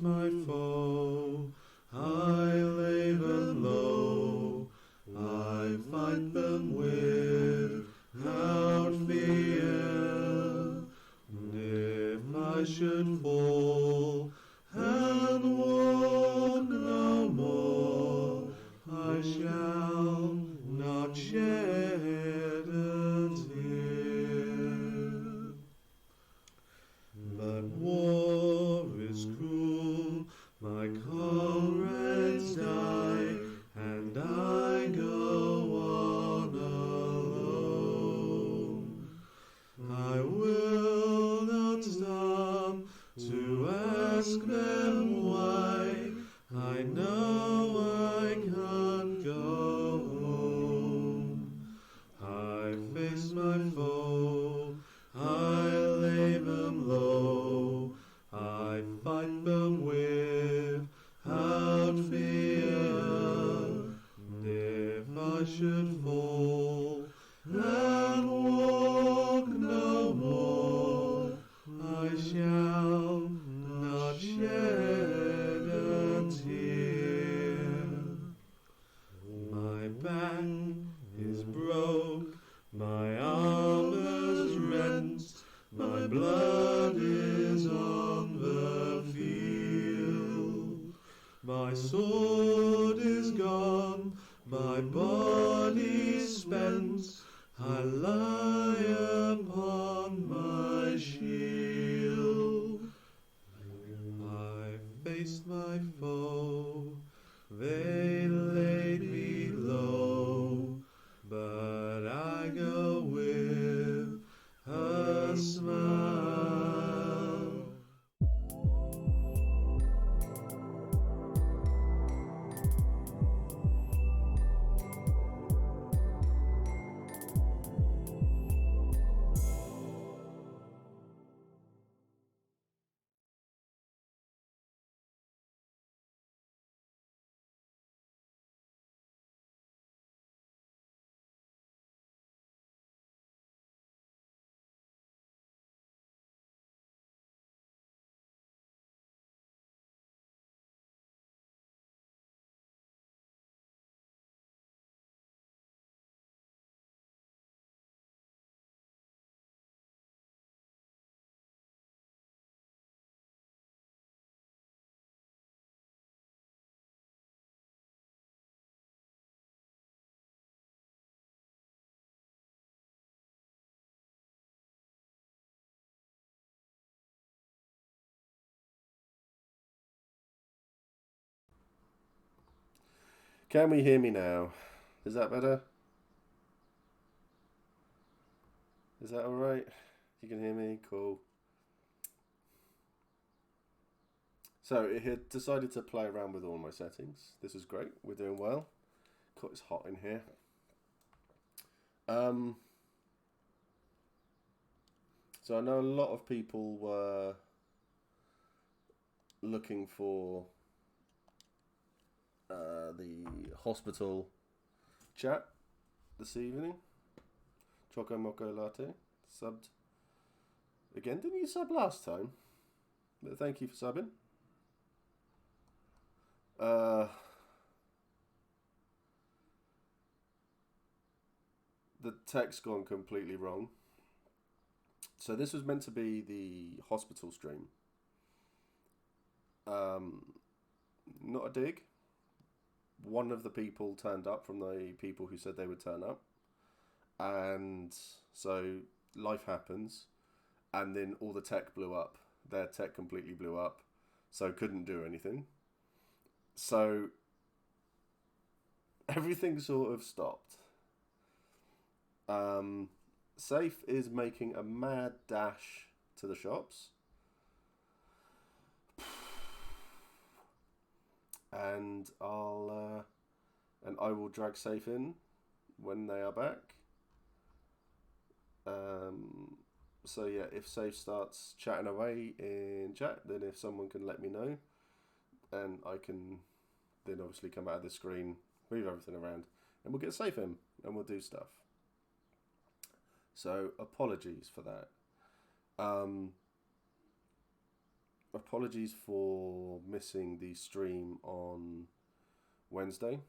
my foe, I lay them low, I fight them without fear. If I should fall and walk no more, I shall not shed a tear. But war is cruel, my comrades die, and I go on alone. I will not stop to ask them why. I know I can't go home. I face my foe, I lay them low, I fight them without fear. If I should fall and walk no more, I shall not shed a tear. My back is broke, my armor's rent, my blood is on the field. My sword is gone, my body spent, I lie upon my shield. I faced my foe, they laid me low, but I go with a smile. Can we hear me now? Is that better? Is that alright? You can hear me? Cool. So it had decided to play around with all my settings. This is great. We're doing well. It's hot in here. Um, so I know a lot of people were looking for the hospital chat this evening. Choco Moco Latte subbed again. Didn't you sub last time? But thank you for subbing. The text gone completely wrong. So this was meant to be the hospital stream. Not a dig. One of the people turned up from the people who said they would turn up, and so life happens, and then all the tech blew up. Their tech completely blew up, so couldn't do anything. So everything sort of stopped. Safe is making a mad dash to the shops, and I will drag Safe in when they are back. So yeah, if Safe starts chatting away in chat, then if someone can let me know, and I can then obviously come out of the screen, move everything around, and we'll get Safe in, and we'll do stuff. So apologies for that. apologies for missing the stream on Wednesday.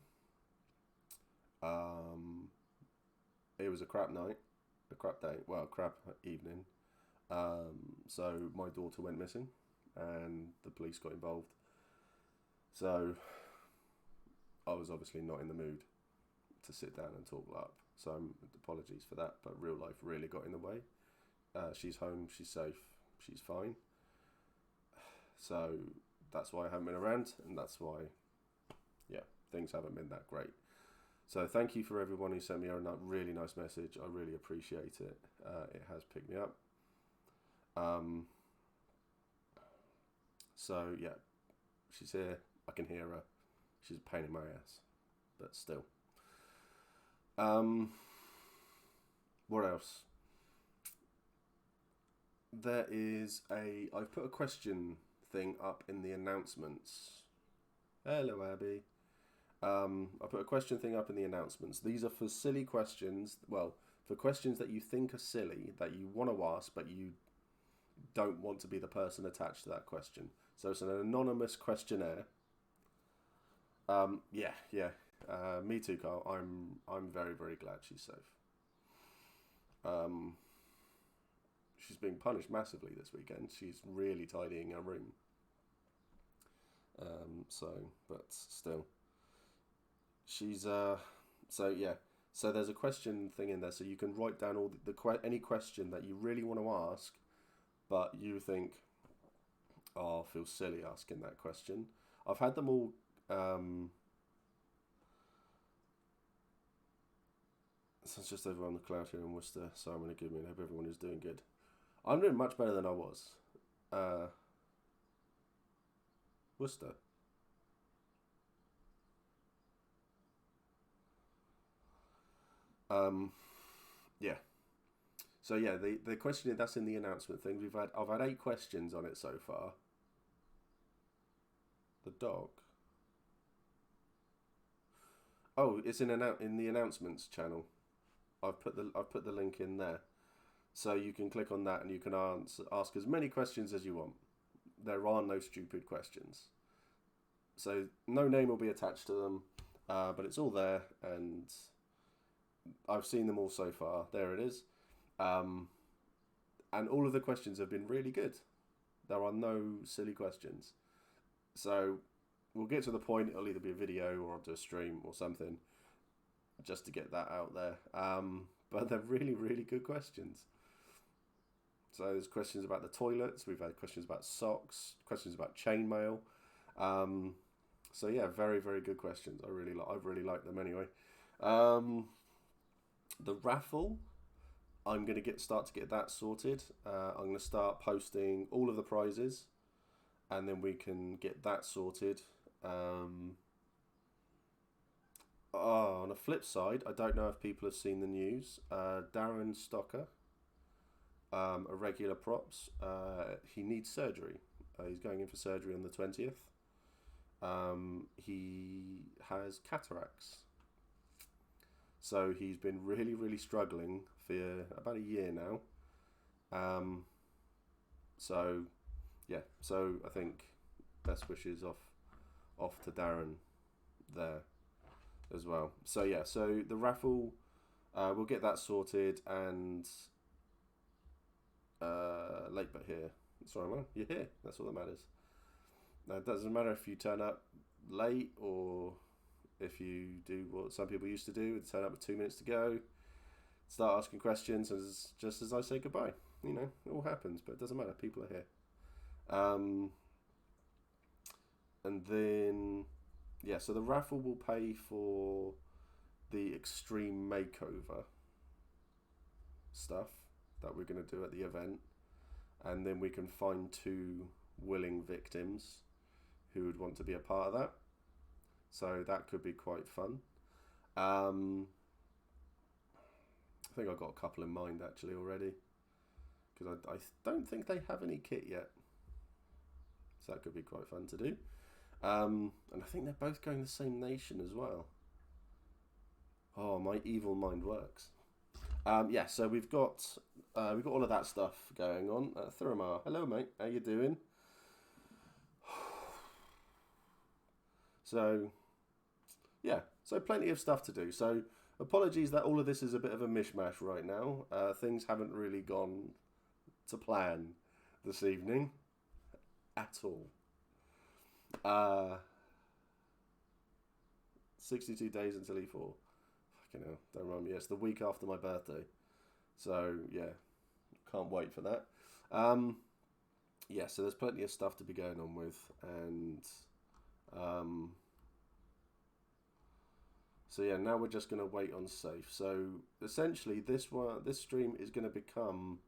It was a crap night, a crap day, well, a crap evening. So my daughter went missing and the police got involved. So I was obviously not in the mood to sit down and talk LARP. So apologies for that, but real life really got in the way. She's home, she's safe, she's fine. So that's why I haven't been around, and that's why, yeah, things haven't been that great. So thank you for everyone who sent me a really nice message. I really appreciate it. It has picked me up. So yeah, she's here. I can hear her. She's a pain in my ass, but still. What else? I've put a question thing up in the announcements. Hello, Abby. I put a question thing up in the announcements. These are for silly questions. Well, for questions that you think are silly, that you want to ask, but you don't want to be the person attached to that question. So it's an anonymous questionnaire. Yeah. Me too, Carl. I'm very, very glad she's safe. She's being punished massively this weekend. She's really tidying her room. But still. She's so yeah. So there's a question thing in there, so you can write down all any question that you really want to ask, but you think, oh, I feel silly asking that question. I've had them all. So it's just over on the cloud here in Worcester. So I'm going to give me and hope everyone is doing good. I'm doing much better than I was. Worcester. Yeah. So yeah, the question that's in the announcement thing. I've had 8 questions on it so far. The dog. Oh, it's in the announcements channel. I've put the link in there, so you can click on that and you can ask as many questions as you want. There are no stupid questions. So no name will be attached to them, but it's all there, and I've seen them all so far. There it is. And all of the questions have been really good. There are no silly questions. So we'll get to the point. It'll either be a video or I'll do a stream or something just to get that out there. But they're really, really good questions. So there's questions about the toilets. We've had questions about socks, questions about chainmail. So yeah, very, very good questions. I've really liked them anyway. The raffle, I'm going to start to get that sorted. I'm going to start posting all of the prizes, and then we can get that sorted. On the flip side, I don't know if people have seen the news. Darren Stocker, Irregular Props, he needs surgery. He's going in for surgery on the 20th. He has cataracts. So he's been really, really struggling for about a year now. So I think best wishes off to Darren there as well. So yeah, so the raffle, we'll get that sorted, and late but here. Sorry, man, you're here. That's all that matters. Now, it doesn't matter if you turn up late or if you do what some people used to do, turn up with 2 minutes to go, start asking questions, just as I say goodbye. You know, it all happens, but it doesn't matter. People are here. And then, yeah, so the raffle will pay for the extreme makeover stuff that we're going to do at the event. And then we can find 2 willing victims who would want to be a part of that. So that could be quite fun. I think I've got a couple in mind actually already, because I don't think they have any kit yet. So that could be quite fun to do. And I think they're both going the same nation as well. Oh, my evil mind works. Yeah, so we've got all of that stuff going on. Thuramar, hello mate, how you doing? So yeah, so plenty of stuff to do. So apologies that all of this is a bit of a mishmash right now. Things haven't really gone to plan this evening at all. 62 days until E4. Fucking hell, don't remind me. It's the week after my birthday. So, yeah, can't wait for that. Yeah, so there's plenty of stuff to be going on with. And, so yeah, now we're just going to wait on safe. So, essentially, this stream is going to become,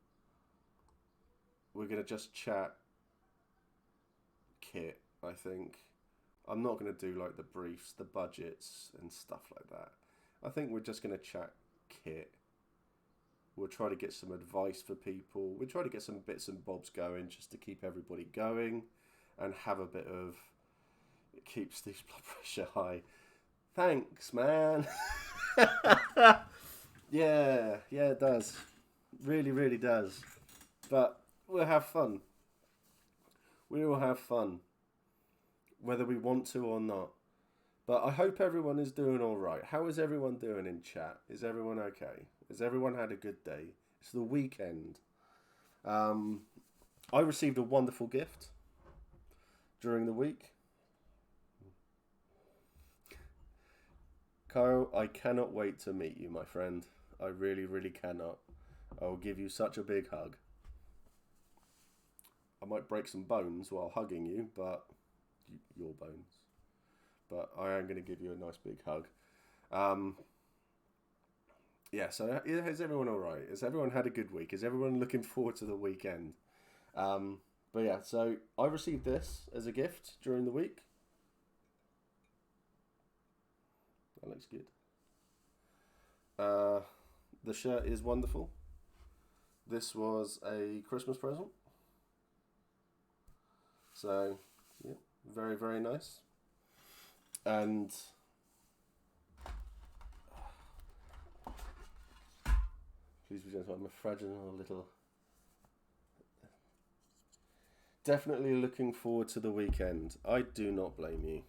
we're going to just chat kit, I think. I'm not going to do like the briefs, the budgets and stuff like that. I think we're just going to chat kit. We'll try to get some advice for people. We'll try to get some bits and bobs going just to keep everybody going and have a bit of, it keeps Steve's blood pressure high. Thanks, man. Yeah, it does. Really, really does. But we'll have fun. We will have fun, whether we want to or not. But I hope everyone is doing all right. How is everyone doing in chat? Is everyone okay? Has everyone had a good day? It's the weekend. I received a wonderful gift during the week. Kyle, I cannot wait to meet you, my friend. I really, really cannot. I will give you such a big hug. I might break some bones while hugging you, but your bones. But I am going to give you a nice big hug. Yeah, so is everyone all right? Has everyone had a good week? Is everyone looking forward to the weekend? But yeah, so I received this as a gift during the week. That looks good. The shirt is wonderful. This was a Christmas present. So, yeah, very, very nice. And please be gentle, I'm a fragile little. Definitely looking forward to the weekend. I do not blame you.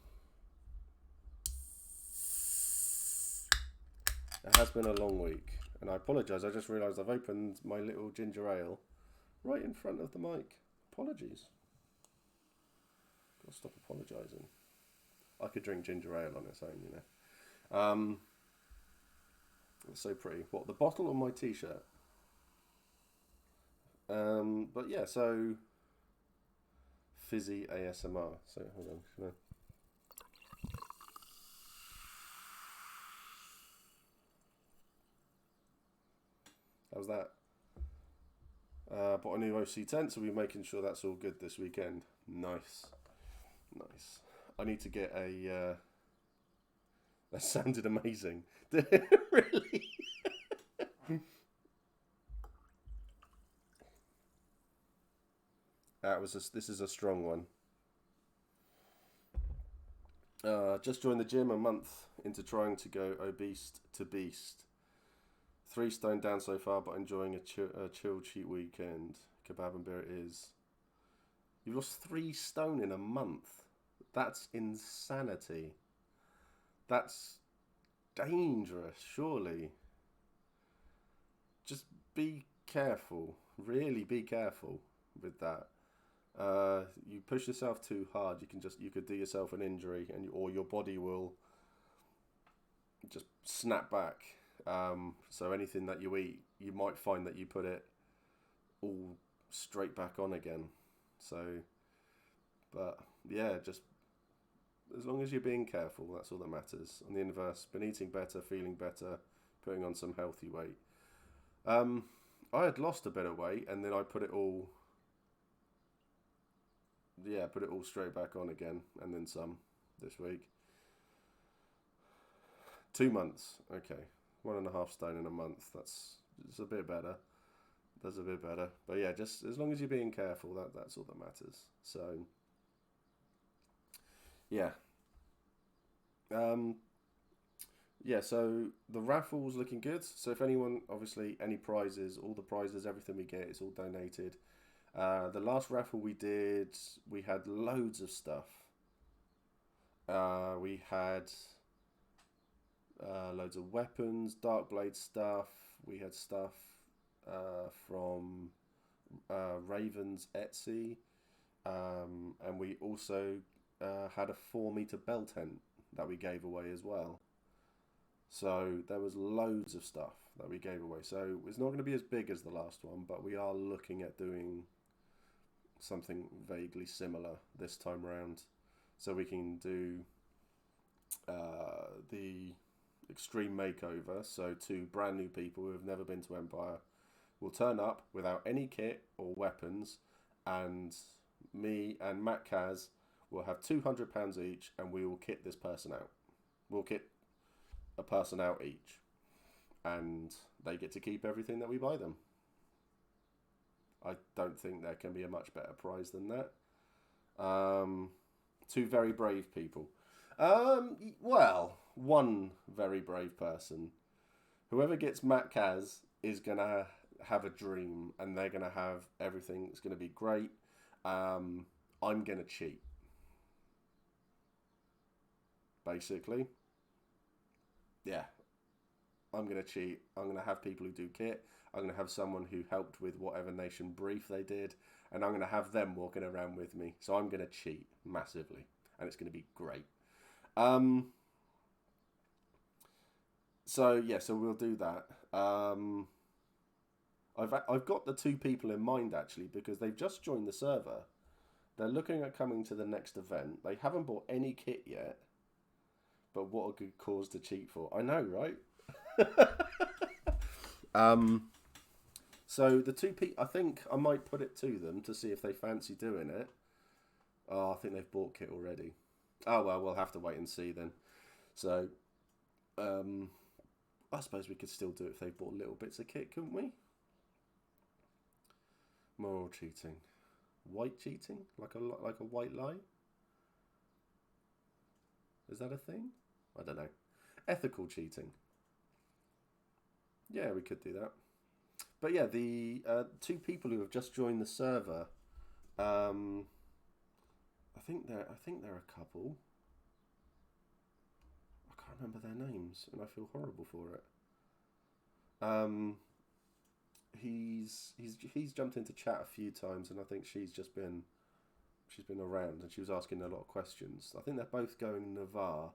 It has been a long week, and I apologise. I just realised I've opened my little ginger ale right in front of the mic. Apologies. Gotta stop apologising. I could drink ginger ale on its own, you know. It's so pretty. What, the bottle or my t-shirt? But yeah, so fizzy ASMR. So hold on. No. How's that? Bought a new OC tent, so we're making sure that's all good this weekend. Nice. I need to get a. That sounded amazing. Did it really? This is a strong one. Just joined the gym a month into trying to go obese to beast. 3 stone down so far, but enjoying a chill cheat weekend. Kebab and beer it is. You've lost 3 stone in a month. That's insanity. That's dangerous, surely. Just be careful. Really be careful with that. You push yourself too hard, you could do yourself an injury, or your body will just snap back. So anything that you eat, you might find that you put it all straight back on again. So, but yeah, just as long as you're being careful, that's all that matters. On the inverse, been eating better, feeling better, putting on some healthy weight. I had lost a bit of weight, and then I put it all straight back on again, and then some this week. 2 months, okay. 1.5 stone in a month. That's a bit better. That's a bit better. But yeah, just as long as you're being careful, that's all that matters. So yeah. Yeah, so the raffle's looking good. So if anyone, obviously, any prizes, all the prizes, everything we get, it's all donated. The last raffle we did, we had loads of stuff. We had loads of weapons, dark blade stuff. We had stuff from Raven's Etsy, and we also had a 4 meter bell tent that we gave away as well. So there was loads of stuff that we gave away. So it's not going to be as big as the last one, but we are looking at doing something vaguely similar this time round. So we can do the extreme makeover. So two brand new people who have never been to Empire will turn up without any kit or weapons, and me and Matt Kaz will have £200 each, and we will kit this person out. We'll kit a person out each, and they get to keep everything that we buy them. I don't think there can be a much better prize than that. Two very brave people. Well, one very brave person. Whoever gets Matt Kaz is going to have a dream, and they're going to have everything. It's going to be great. I'm going to cheat. Basically. Yeah. I'm going to cheat. I'm going to have people who do kit. I'm going to have someone who helped with whatever nation brief they did. And I'm going to have them walking around with me. So I'm going to cheat massively. And it's going to be great. So we'll do that. I've got the two people in mind, actually, because they've just joined the server. They're looking at coming to the next event. They haven't bought any kit yet. But what a good cause to cheat for. I know, right? So the two people, I think I might put it to them to see if they fancy doing it. Oh, I think they've bought kit already. Oh, well, we'll have to wait and see then. So, I suppose we could still do it if they've bought little bits of kit, couldn't we? Moral cheating. White cheating? Like a white lie? Is that a thing? I don't know. Ethical cheating. Yeah, we could do that. But yeah, the two people who have just joined the server, I think they're a couple. I can't remember their names, and I feel horrible for it. He's jumped into chat a few times, and I think she's been around, and she was asking a lot of questions. I think they're both going Navarre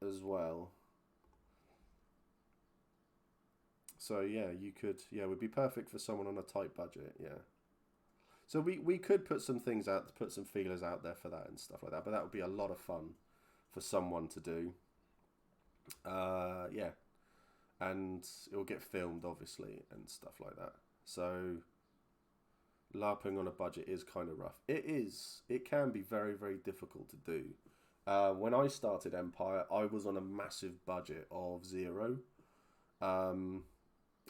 as well. So yeah, it would be perfect for someone on a tight budget, yeah. So we could put some things out, put some feelers out there for that and stuff like that, but that would be a lot of fun for someone to do. Yeah. And it will get filmed, obviously, and stuff like that. So LARPing on a budget is kind of rough. It can be very, very difficult to do. When I started Empire, I was on a massive budget of 0.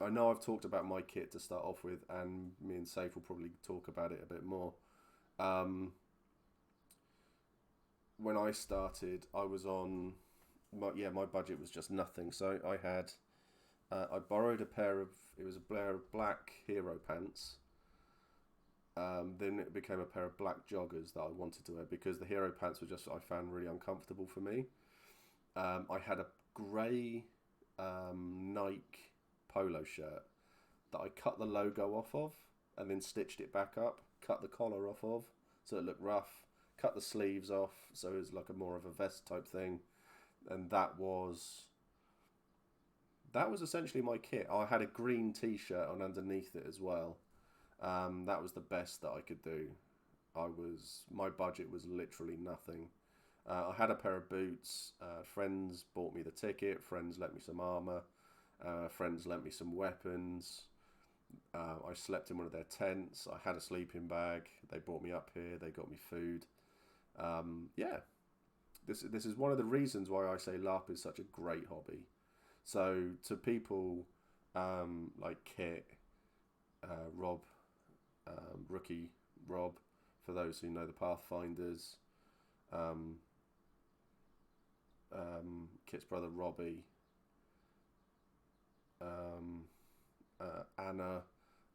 I know I've talked about my kit to start off with, and me and Saif will probably talk about it a bit more. When I started, I was on... my budget was just nothing. So I borrowed a pair of black hero pants. Then it became a pair of black joggers that I wanted to wear because the hero pants were I found really uncomfortable for me. I had a grey Nike polo shirt that I cut the logo off of and then stitched it back up, cut the collar off of so it looked rough, cut the sleeves off so it was like more of a vest type thing, and that was essentially my kit. I had a green t-shirt on underneath it as well. That was the best that I could do. My budget was literally nothing. I had a pair of boots. Friends bought me the ticket. Friends lent me some armor. Friends lent me some weapons. I slept in one of their tents. I had a sleeping bag. They brought me up here. They got me food. Yeah, this is one of the reasons why I say LARP is such a great hobby. So to people like Kit, Rob, Rookie Rob, for those who know the Pathfinders, Kit's brother Robbie, Anna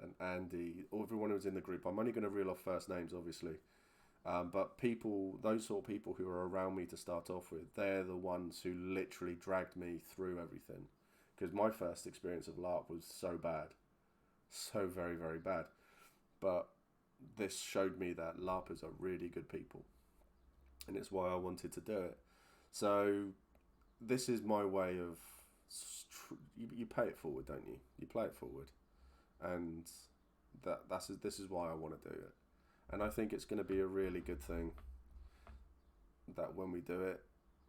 and Andy, everyone who was in the group. I'm only going to reel off first names, obviously. But people, those sort of people who are around me to start off with, they're the ones who literally dragged me through everything. Because my first experience of LARP was so bad. So very, very bad. But this showed me that LARPers are really good people. And it's why I wanted to do it. So this is my way of... You pay it forward, don't you? You play it forward. And this is why I want to do it. And I think it's going to be a really good thing that when we do it,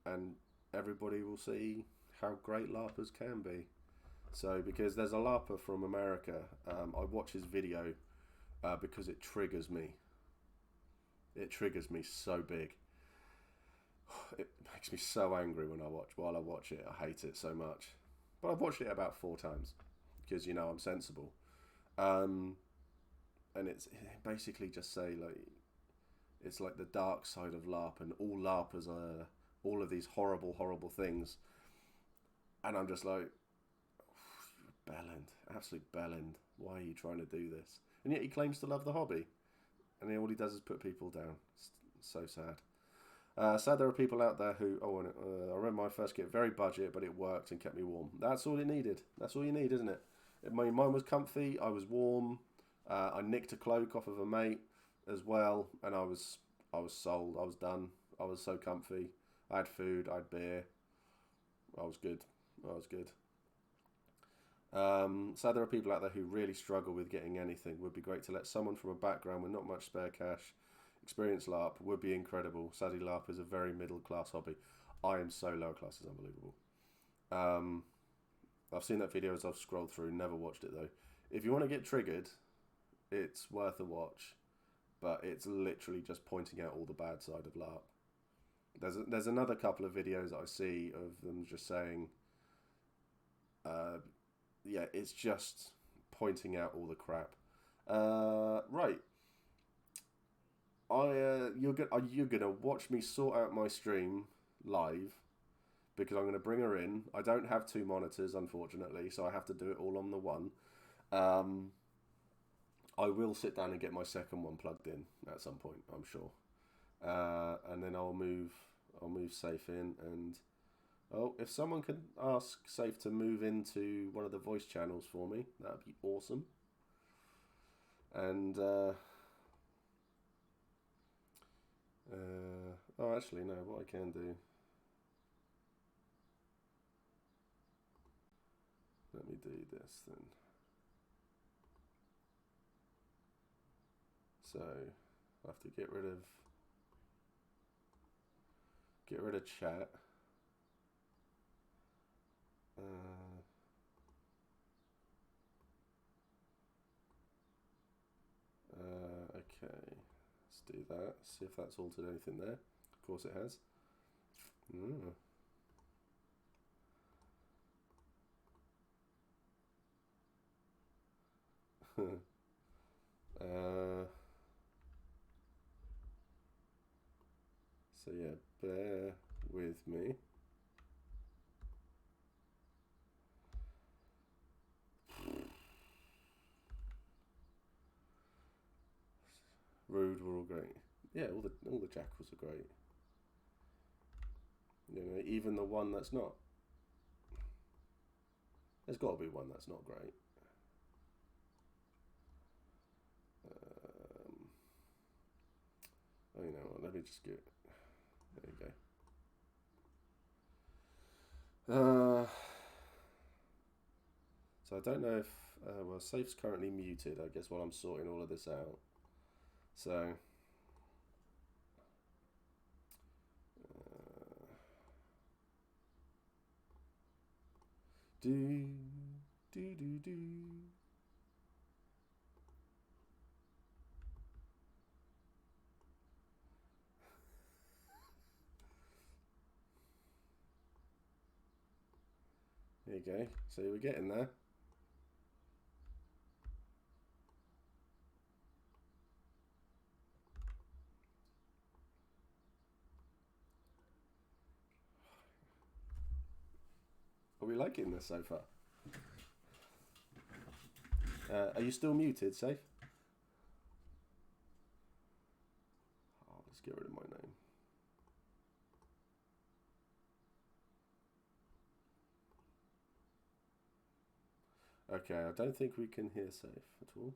and everybody will see how great LARPers can be. So, because there's a LARPer from America, I watch his video because it triggers me. It triggers me so big. It makes me so angry while I watch it. I hate it so much. But I've watched it about 4 times because, I'm sensible. And it's basically just say it's like the dark side of LARP, and all LARPers are all of these horrible, horrible things. And I'm just like, bellend, absolute bellend. Why are you trying to do this? And yet he claims to love the hobby, and all he does is put people down. It's so sad. Sad there are people out there who, I remember my first kit, very budget, but it worked and kept me warm. That's all it needed. That's all you need, isn't it? Mine was comfy, I was warm. I nicked a cloak off of a mate as well, and I was sold. I was done. I was so comfy. I had food. I had beer. I was good. So there are people out there who really struggle with getting anything. Would be great to let someone from a background with not much spare cash experience LARP. Would be incredible. Sadly, LARP is a very middle class hobby. I am so lower class, it's unbelievable. I've seen that video as I've scrolled through. Never watched it though. If you want to get triggered, it's worth a watch, but it's literally just pointing out all the bad side of LARP. There's another couple of videos I see of them just saying, it's just pointing out all the crap. Right. You're gonna watch me sort out my stream live because I'm gonna bring her in. I don't have 2 monitors, unfortunately, so I have to do it all on the one. I will sit down and get my second one plugged in at some point, I'm sure. And then I'll move Safe in, and if someone could ask Safe to move into one of the voice channels for me, that'd be awesome. And actually no, what I can do, let me do this then. So I have to get rid of chat. Okay, let's do that. See if that's altered anything there. Of course it has. So yeah, bear with me. Rude were all great. Yeah, all the jackals are great. Even the one that's not. There's got to be one that's not great. You know what? Let me just get. There you go. So I don't know if Safe's currently muted. I guess while I'm sorting all of this out. So. Do. There you go. So we're getting there. Are we liking this so far? Are you still muted, Safe? Oh, Okay, I don't think we can hear safe at all.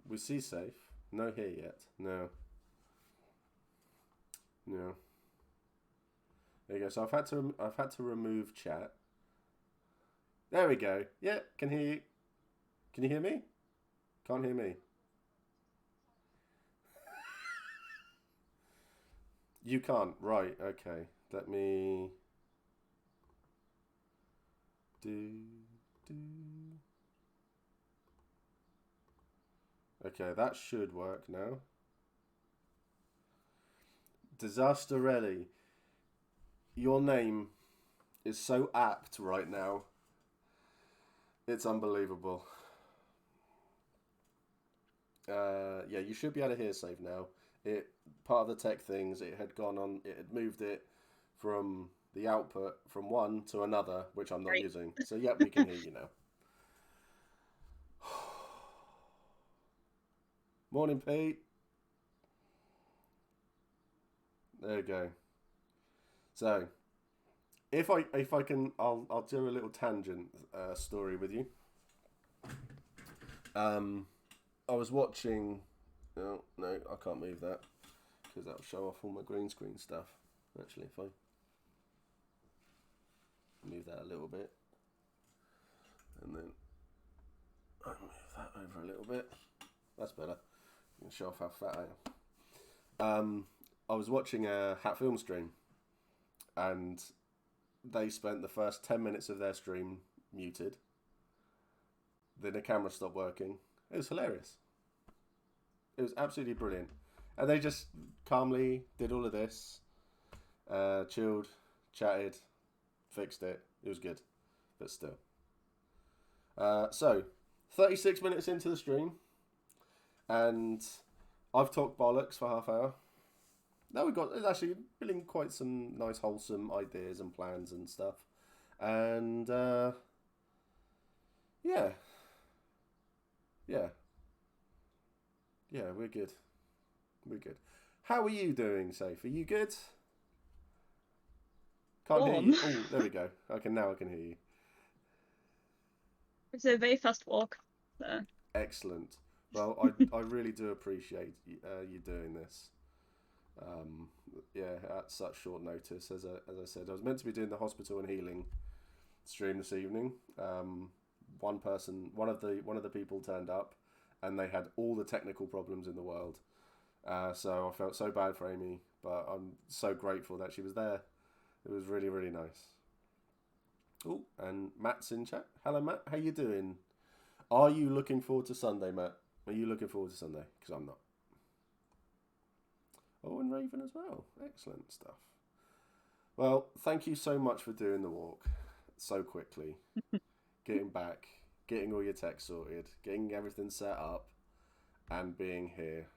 We see safe. No here yet. No. No. There you go. So I've had to remove chat. There we go. Yeah, can hear you. Can you hear me? Can't hear me. You can't. Right. Okay. Let me do do. Okay, that should work now. Disasterelli, your name is so apt right now. It's unbelievable. Yeah, you should be able to hear save now. It part of the tech things. It had gone on. It had moved it from the output from one to another, which I'm not Great. using. So yep, we can hear you now. Morning, Pete. There you go. So if I can, I'll do a little tangent story with you. I was watching. No, no, I can't move that because that'll show off all my green screen stuff. Actually, if I move that a little bit, and then I move that over a little bit. That's better. You can show off how fat I am. I was watching a Hat Film stream, and they spent the first 10 minutes of their stream muted. Then the camera stopped working. It was hilarious. It was absolutely brilliant. And they just calmly did all of this, chilled, chatted, fixed it. It was good, but still. So, 36 minutes into the stream, and I've talked bollocks for half hour. Now we've got, it's actually been quite some nice wholesome ideas and plans and stuff. And, yeah. Yeah. Yeah, we're good. We're good. How are you doing, Safe? Are you good? Can't hear you. Oh, there we go. Now I can hear you. It's a very fast walk. So. Excellent. Well, I really do appreciate you doing this. Yeah, at such short notice. As I said, I was meant to be doing the hospital and healing stream this evening. One of the people turned up, and they had all the technical problems in the world. So I felt so bad for Amy, but I'm so grateful that she was there. It was really, really nice. Oh, and Matt's in chat. Hello, Matt. How you doing? Are you looking forward to Sunday, Matt? Are you looking forward to Sunday? Because I'm not. Oh, and Raven as well. Excellent stuff. Well, thank you so much for doing the walk so quickly. Getting back, getting all your tech sorted, getting everything set up, and being here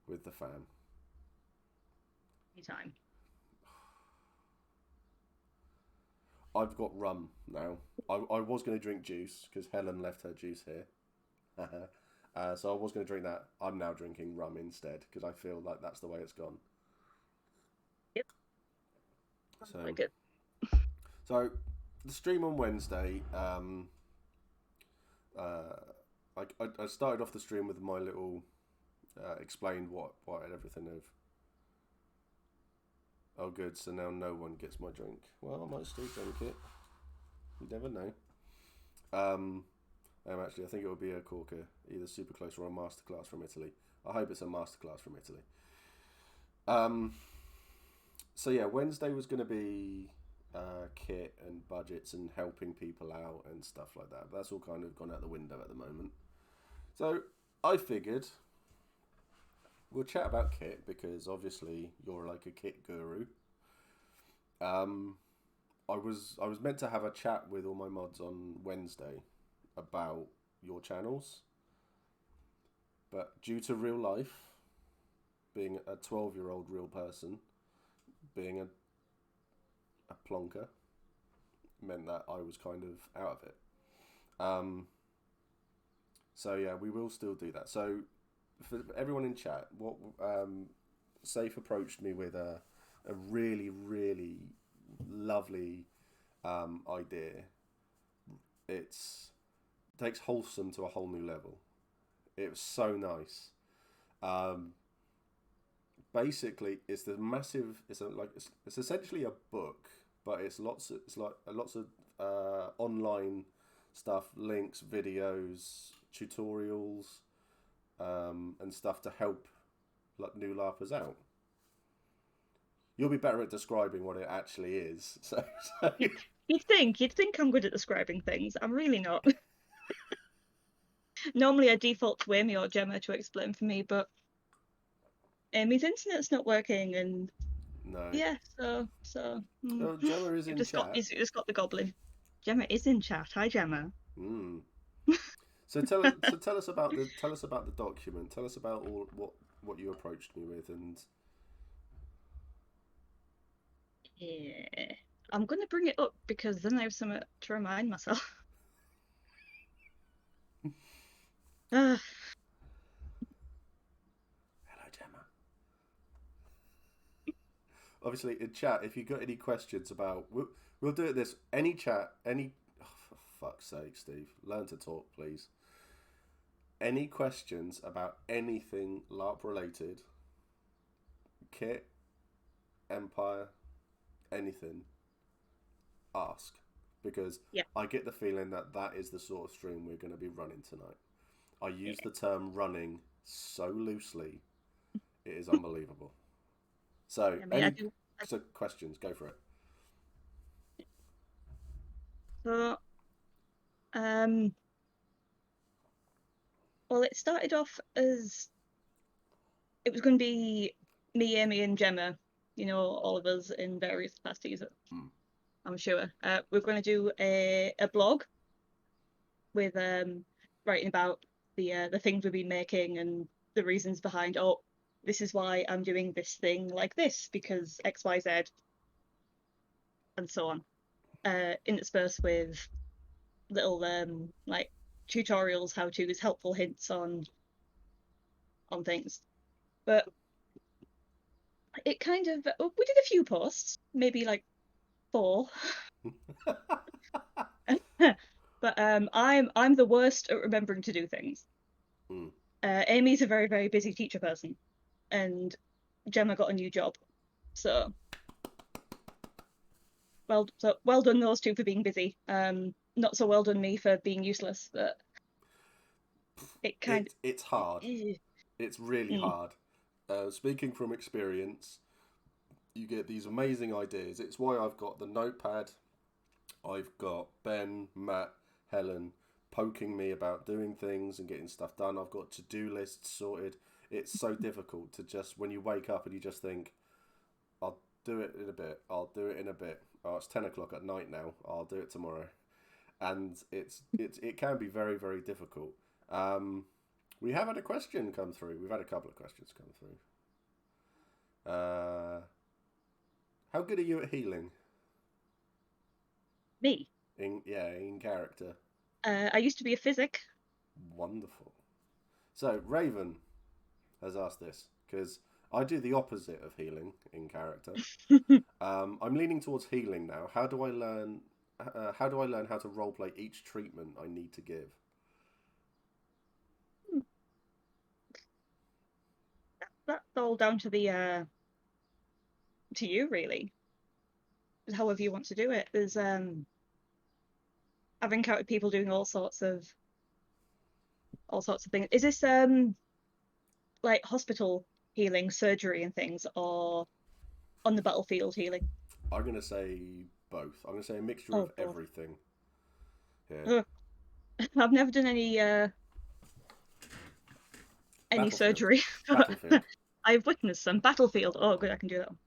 with the fam. Anytime. I've got rum now. I was going to drink juice because Helen left her juice here. So I was going to drink that. I'm now drinking rum instead because I feel like that's the way it's gone. Yep. So, really good. So the stream on Wednesday, I started off the stream with my little explained what everything of. Oh, good. So now no one gets my drink. Well, I might still drink it. You never know. Actually, I think it will be a corker, either super close or a masterclass from Italy. I hope it's a masterclass from Italy. So yeah, Wednesday was going to be kit and budgets and helping people out and stuff like that. But that's all kind of gone out the window at the moment. So I figured we'll chat about kit because obviously you're like a kit guru. I was meant to have a chat with all my mods on Wednesday about your channels, but due to real life, being a 12-year-old real person, being a plonker, meant that I was kind of out of it. So yeah, we will still do that. So for everyone in chat, what Safe approached me with a really, really lovely idea, it's takes wholesome to a whole new level. It was so nice. Um, Basically, it's the massive. It's essentially a book, but it's like lots of online stuff, links, videos, tutorials, and stuff to help like new larpers out. You'll be better at describing what it actually is. So You- you'd think I'm good at describing things. I'm really not. Normally I default to Amy or Gemma to explain for me, but Amy's internet's not working, and no, yeah, so Gemma is in chat. you've just got the goblin. Gemma is in chat. Hi, Gemma. Mm. Tell us about the document. Tell us about all what you approached me with, and Yeah, I'm gonna bring it up because then I have something to remind myself. Ah, hello, Gemma. Obviously, in chat, if you got any questions about, we'll do it this any chat any. Oh, for fuck's sake, Steve, learn to talk, please. Any questions about anything LARP related, kit, Empire, anything, ask because yeah, I get the feeling that that is the sort of stream we're going to be running tonight. I use yeah. the term running so loosely, it is unbelievable. So, I mean, any questions? Go for it. so um, well, it started off as it was going to be me, Amy, and Gemma. You know, all of us in various capacities. Hmm. I'm sure. We're going to do a blog with writing about the things we've been making and the reasons behind. Oh, this is why I'm doing this thing like this because X, Y, Z, and so on. Interspersed with little like tutorials, how to's, helpful hints on things. But it kind of we did a few posts, maybe like four. But I'm the worst at remembering to do things. Hmm. Amy's a very, very busy teacher person, and Gemma got a new job. So well done those two for being busy. Not so well done me for being useless. But it kind It's hard. of It's really mm, hard. Speaking from experience, you get these amazing ideas. It's why I've got the notepad. I've got Ben, Matt, Helen poking me about doing things and getting stuff done. I've got to-do lists sorted. It's so difficult to just when you wake up and you just think, I'll do it in a bit. I'll do it in a bit. Oh, it's 10 o'clock at night now. I'll do it tomorrow. And it can be very, very difficult. We have had a question come through. We've had a couple of questions come through. How good are you at healing? me. In character. I used to be a physic. Wonderful. So Raven has asked this because I do the opposite of healing in character. I'm leaning towards healing now. How do I learn? How do I learn how to roleplay each treatment I need to give? That's all down to the to you really, however you want to do it. There's I've encountered people doing all sorts of things. Is this like hospital healing, surgery and things, or on the battlefield healing? I'm gonna say both. I'm gonna say a mixture Oh of God. everything. Yeah. Ugh. I've never done any Battlefield. surgery, but Battlefield. I've witnessed some battlefield. Oh good, I can do that one.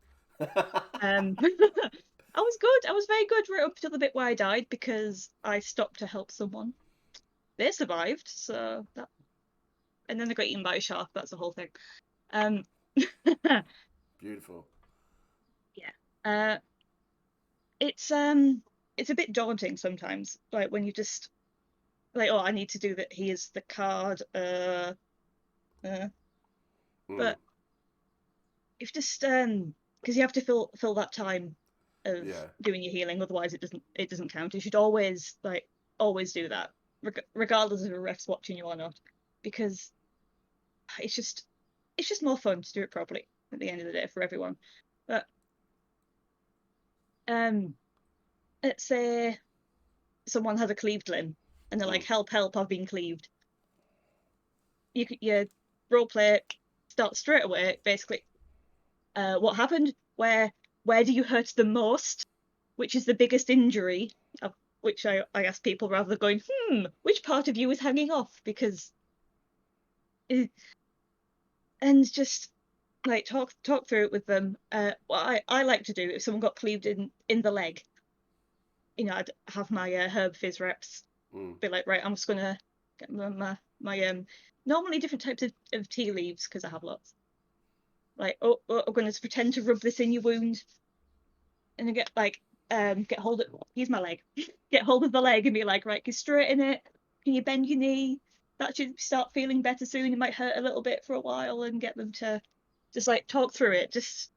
I was good. I was very good right up to the bit where I died because I stopped to help someone. They survived, so that and then they got eaten by a shark. That's the whole thing. Um, Beautiful. yeah. It's it's a bit daunting sometimes. Like when you just like, oh, I need to do that. Here's the card. Uh. Mm. But if just because you have to fill that time. of Yeah. doing your healing. Otherwise, it doesn't count. You should always do that, regardless if a ref's watching you or not, because it's just more fun to do it properly at the end of the day for everyone. But um, let's say someone has a cleaved limb and they're Mm. like, "Help, help! I've been cleaved." Your role play starts straight away. Basically, what happened? Where do you hurt the most? Which is the biggest injury? Which I ask people rather than going, which part of you is hanging off? Because and just like talk through it with them. What I like to do if someone got cleaved in the leg, I'd have my herb fizz reps Mm. be like, right, I'm just gonna get my normally different types of tea leaves because I have lots. Like, I'm gonna pretend to rub this in your wound, and then get hold of use my leg, get hold of the leg and be like, right, can you straighten it? Can you bend your knee? That should start feeling better soon. It might hurt a little bit for a while, and get them to just like talk through it. Just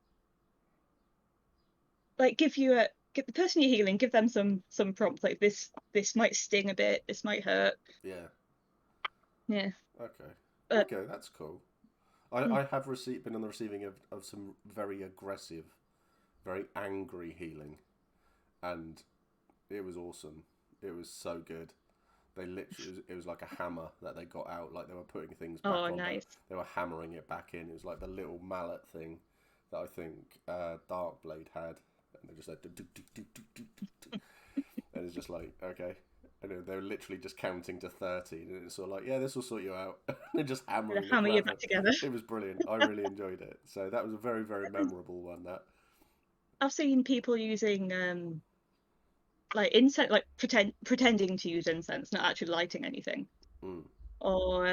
like give the person you're healing, give them some prompts like this might sting a bit, this might hurt. Yeah. Yeah. Okay. But Okay, that's cool. mm, I have been on the receiving of some very aggressive, very angry healing, and it was awesome. It was so good. They literally, it was like a hammer that they got out, like they were putting things back oh, on, but nice. they were hammering it back in. It was like the little mallet thing that I think Darkblade had, and they just like, and it's just like, okay. And they were literally just counting to 30, and it's sort of like, yeah, this will sort you out. They're just Gonna hammering the hammer you crap back out. together. It was brilliant. I really enjoyed it. So that was a very, very memorable one. That. I've seen people using like incense, like pretending to use incense, not actually lighting anything, Mm. or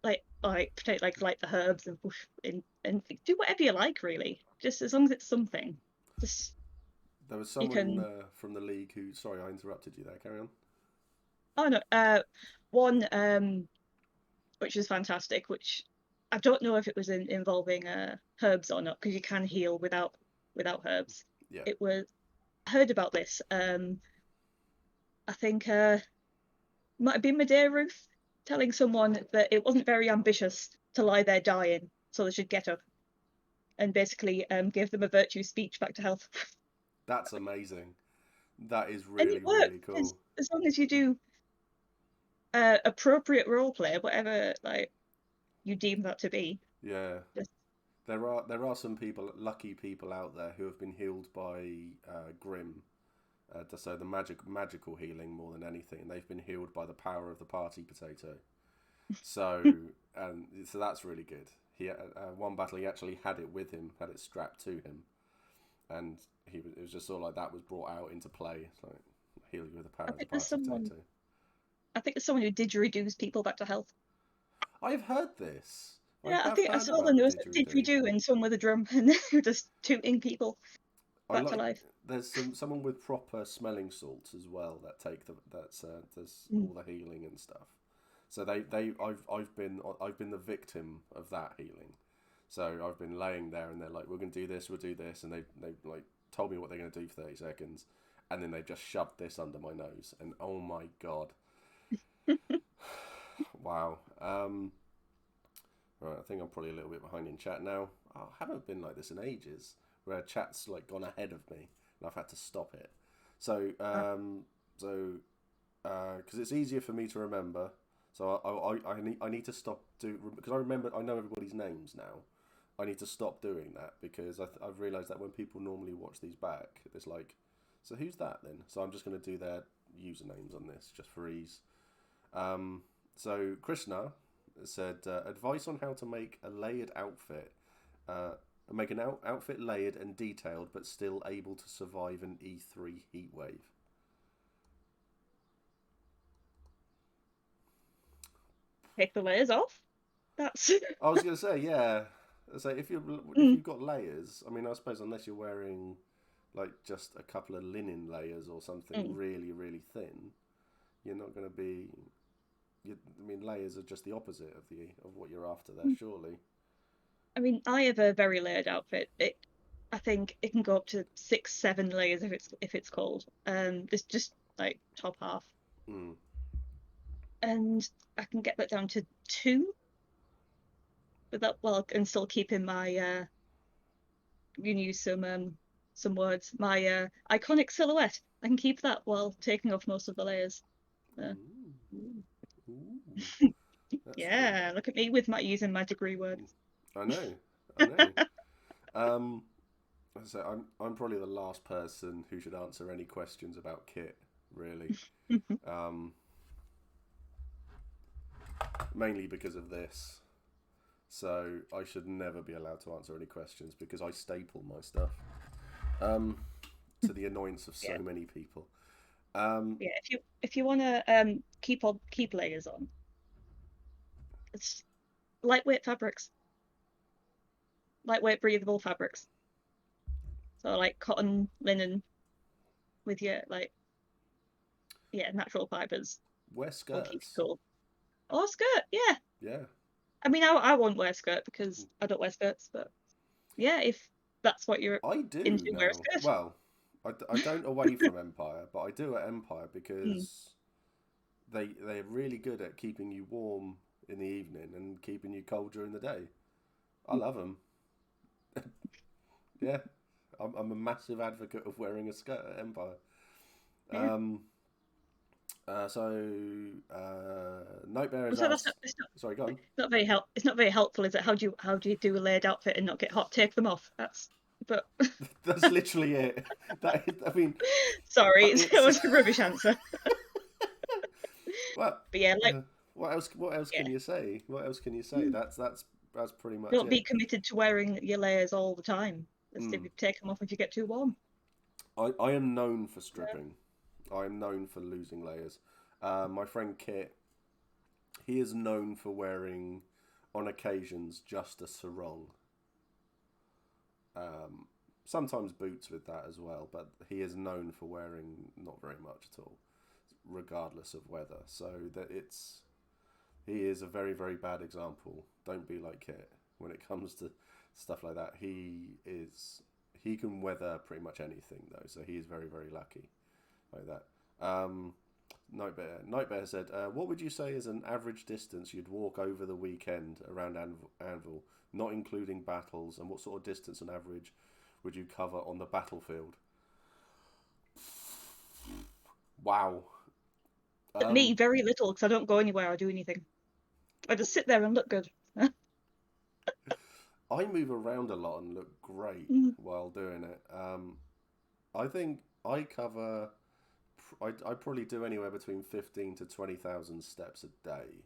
pretend like light the herbs and push in and do whatever you like, really, just as long as it's something. Just There was you someone can. from the league who. Sorry, I interrupted you there. Carry on. Oh no, one which is fantastic, which I don't know if it was involving herbs or not, because you can heal without herbs. Yeah. It was I heard about this. I think might have been Medea Ruth telling someone that it wasn't very ambitious to lie there dying, so they should get up and basically give them a virtue speech back to health. That's amazing. That is And it really, works really because cool. as long as you do appropriate role play, whatever like you deem that to be. Yeah. Just There are some people, lucky people out there who have been healed by Grim. So the magical healing more than anything, and they've been healed by the power of the party potato. So so that's really good. One battle he actually had it with him, had it strapped to him, and it was just sort of like that was brought out into play. It's like heal you with the power I of the think there's party someone potato. I think there's someone who didgeridoos people back to health. I've heard this. I Yeah, I have think I heard saw about them. the There was a didgeridoo. didgeridoo and some with a drum, and they were just tooting people I back to like. life. There's someone with proper smelling salts as well that take that's does Mm. all the healing and stuff. So I've been the victim of that healing. So I've been laying there and they're like, we're gonna do this, we'll do this, and they like told me what they're gonna do for 30 seconds, and then they just shoved this under my nose, and oh my god, wow. Right, I think I'm probably a little bit behind in chat now. I haven't been like this in ages, where chat's like gone ahead of me, and I've had to stop it. So, because it's easier for me to remember, so I need to stop because I know everybody's names now. I need to stop doing that because I've realised that when people normally watch these back, it's like, so who's that then? So I'm just going to do their usernames on this just for ease. So Krishna said advice on how to make a layered outfit, make an outfit layered and detailed, but still able to survive an E3 heat wave. Take the layers off. That's I was gonna say, yeah. So if mm, you've got layers, I mean, I suppose unless you're wearing like just a couple of linen layers or something mm. really really thin, you're not gonna be. I mean, layers are just the opposite of what you're after there, surely. I mean, I have a very layered outfit. I think it can go up to 6, 7 layers if it's cold. This just like top half, Mm. and I can get that down to 2 with that. Well, and still keeping my you can use some words. My iconic silhouette. I can keep that while taking off most of the layers. Uh, Ooh. Ooh. That's cool. yeah, look at me with my using my degree words. I know. I know. Um, so I'm probably the last person who should answer any questions about kit, really. Um, Mainly because of this. So I should never be allowed to answer any questions because I staple my stuff. Um, to the annoyance of so Yeah, many people. Um, yeah. If you want to keep layers on, it's lightweight fabrics, lightweight breathable fabrics. So like cotton, linen with your like natural fibers Wear will keep you skirts. cool. Or skirt, yeah. Yeah. I mean, I won't wear skirt because I don't wear skirts, but yeah, if that's what you're I do into, wear a now. skirt. Well, I don't away from Empire, but I do at Empire Mm. because they're really good at keeping you warm in the evening and keeping you cold during the day. I love them. Yeah, I'm a massive advocate of wearing a skirt at Empire. Yeah. Um, Nightmare has So that's asked. not it's not Sorry, go on. it's not very it's not very helpful, is it? How do you do a layered outfit and not get hot? Take them off. That's but That's literally it. That is, I mean, sorry, it it's was a rubbish answer. well. But yeah, like What else? What else can yeah. you say? What else can you say? Mm. That's pretty much Don't be it. committed to wearing your layers all the time. Just if Mm. you take them off if you get too warm. I am known for Yeah. stripping. I am known for losing layers. My friend Kit, he is known for wearing, on occasions, just a sarong. Um, Sometimes boots with that as well, but he is known for wearing not very much at all, regardless of weather. So that he is a very very bad example. Don't be like Kit when it comes to stuff like that. He can weather pretty much anything though, so he is very very lucky like that. Nightbear said, "What would you say is an average distance you'd walk over the weekend around Anvil, not including battles, and what sort of distance on average would you cover on the battlefield?" Wow. But me, Um, very little because I don't go anywhere or do anything. I just sit there and look good. I move around a lot and look great Mm. while doing it. I think I cover. I probably do anywhere between 15 to 20,000 steps a day.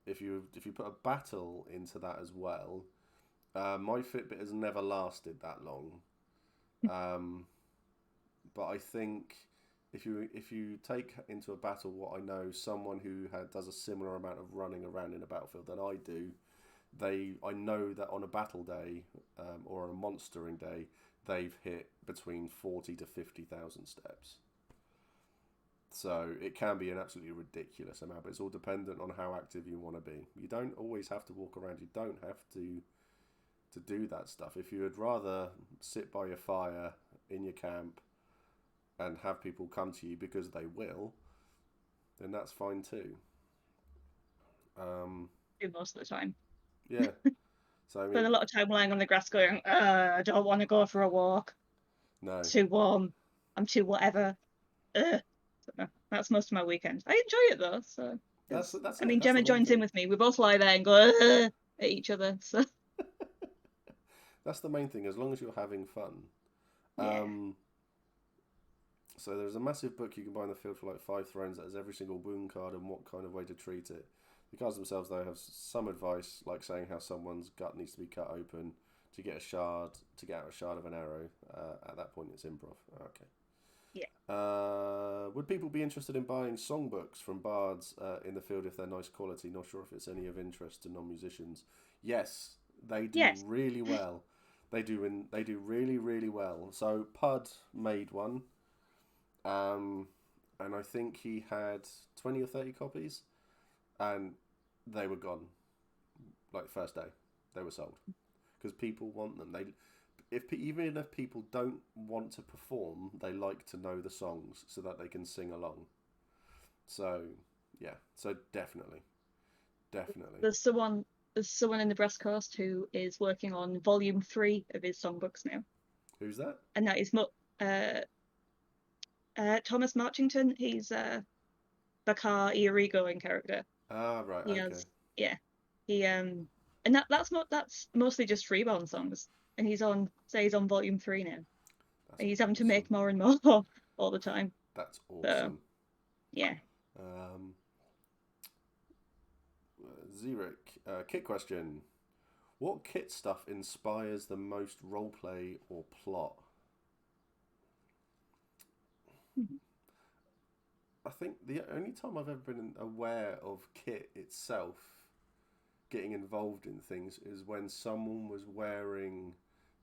If you put a battle into that as well, my Fitbit has never lasted that long. Um, but I think if you take into a battle what I know, someone who does a similar amount of running around in a battlefield than I do, I know that on a battle day or on a monstering day, they've hit between 40 to 50,000 steps. So it can be an absolutely ridiculous amount, but it's all dependent on how active you want to be. You don't always have to walk around. You don't have to do that stuff. If you would rather sit by your fire in your camp and have people come to you because they will, then that's fine too. Um, Do most of the time. yeah. So I Spend mean, a lot of time lying on the grass going, I don't want to go for a walk. no, Too warm. I'm too whatever. Ugh. So that's most of my weekend. I enjoy it though. So that's because that's I it. mean, That's the Gemma main joins in thing. with me. We both lie there and go "Ugh," at each other. So That's the main thing. As long as you're having fun. yeah, Um, so there's a massive book you can buy in the field for like 5 thrones that has every single wound card and what kind of way to treat it. The cards themselves, though, have some advice, like saying how someone's gut needs to be cut open to get out a shard of an arrow. At that point, it's improv. Okay. yeah, Would people be interested in buying songbooks from bards in the field if they're nice quality? Not sure if it's any of interest to non-musicians. Yes, they do yes, really well. They do really really well. So Pud made one, and I think he had 20 or 30 copies, and they were gone like first day. They were sold because people want them. even if people don't want to perform, they like to know the songs so that they can sing along. So yeah, so definitely. There's someone there's someone in the Brass Coast who is working on volume 3 of his songbooks now, Who's that? and that is uh, Thomas Marchington. He's Bakar Iarigo in character. Ah, right, He okay. has, yeah, he and that's mostly just freeborn songs, and he's on volume 3 now, That's and he's having to awesome. make more and more all the time. That's So awesome. yeah. Um, Zurich, kit question. What kit stuff inspires the most roleplay or plot? I think the only time I've ever been aware of kit itself getting involved in things is when someone was wearing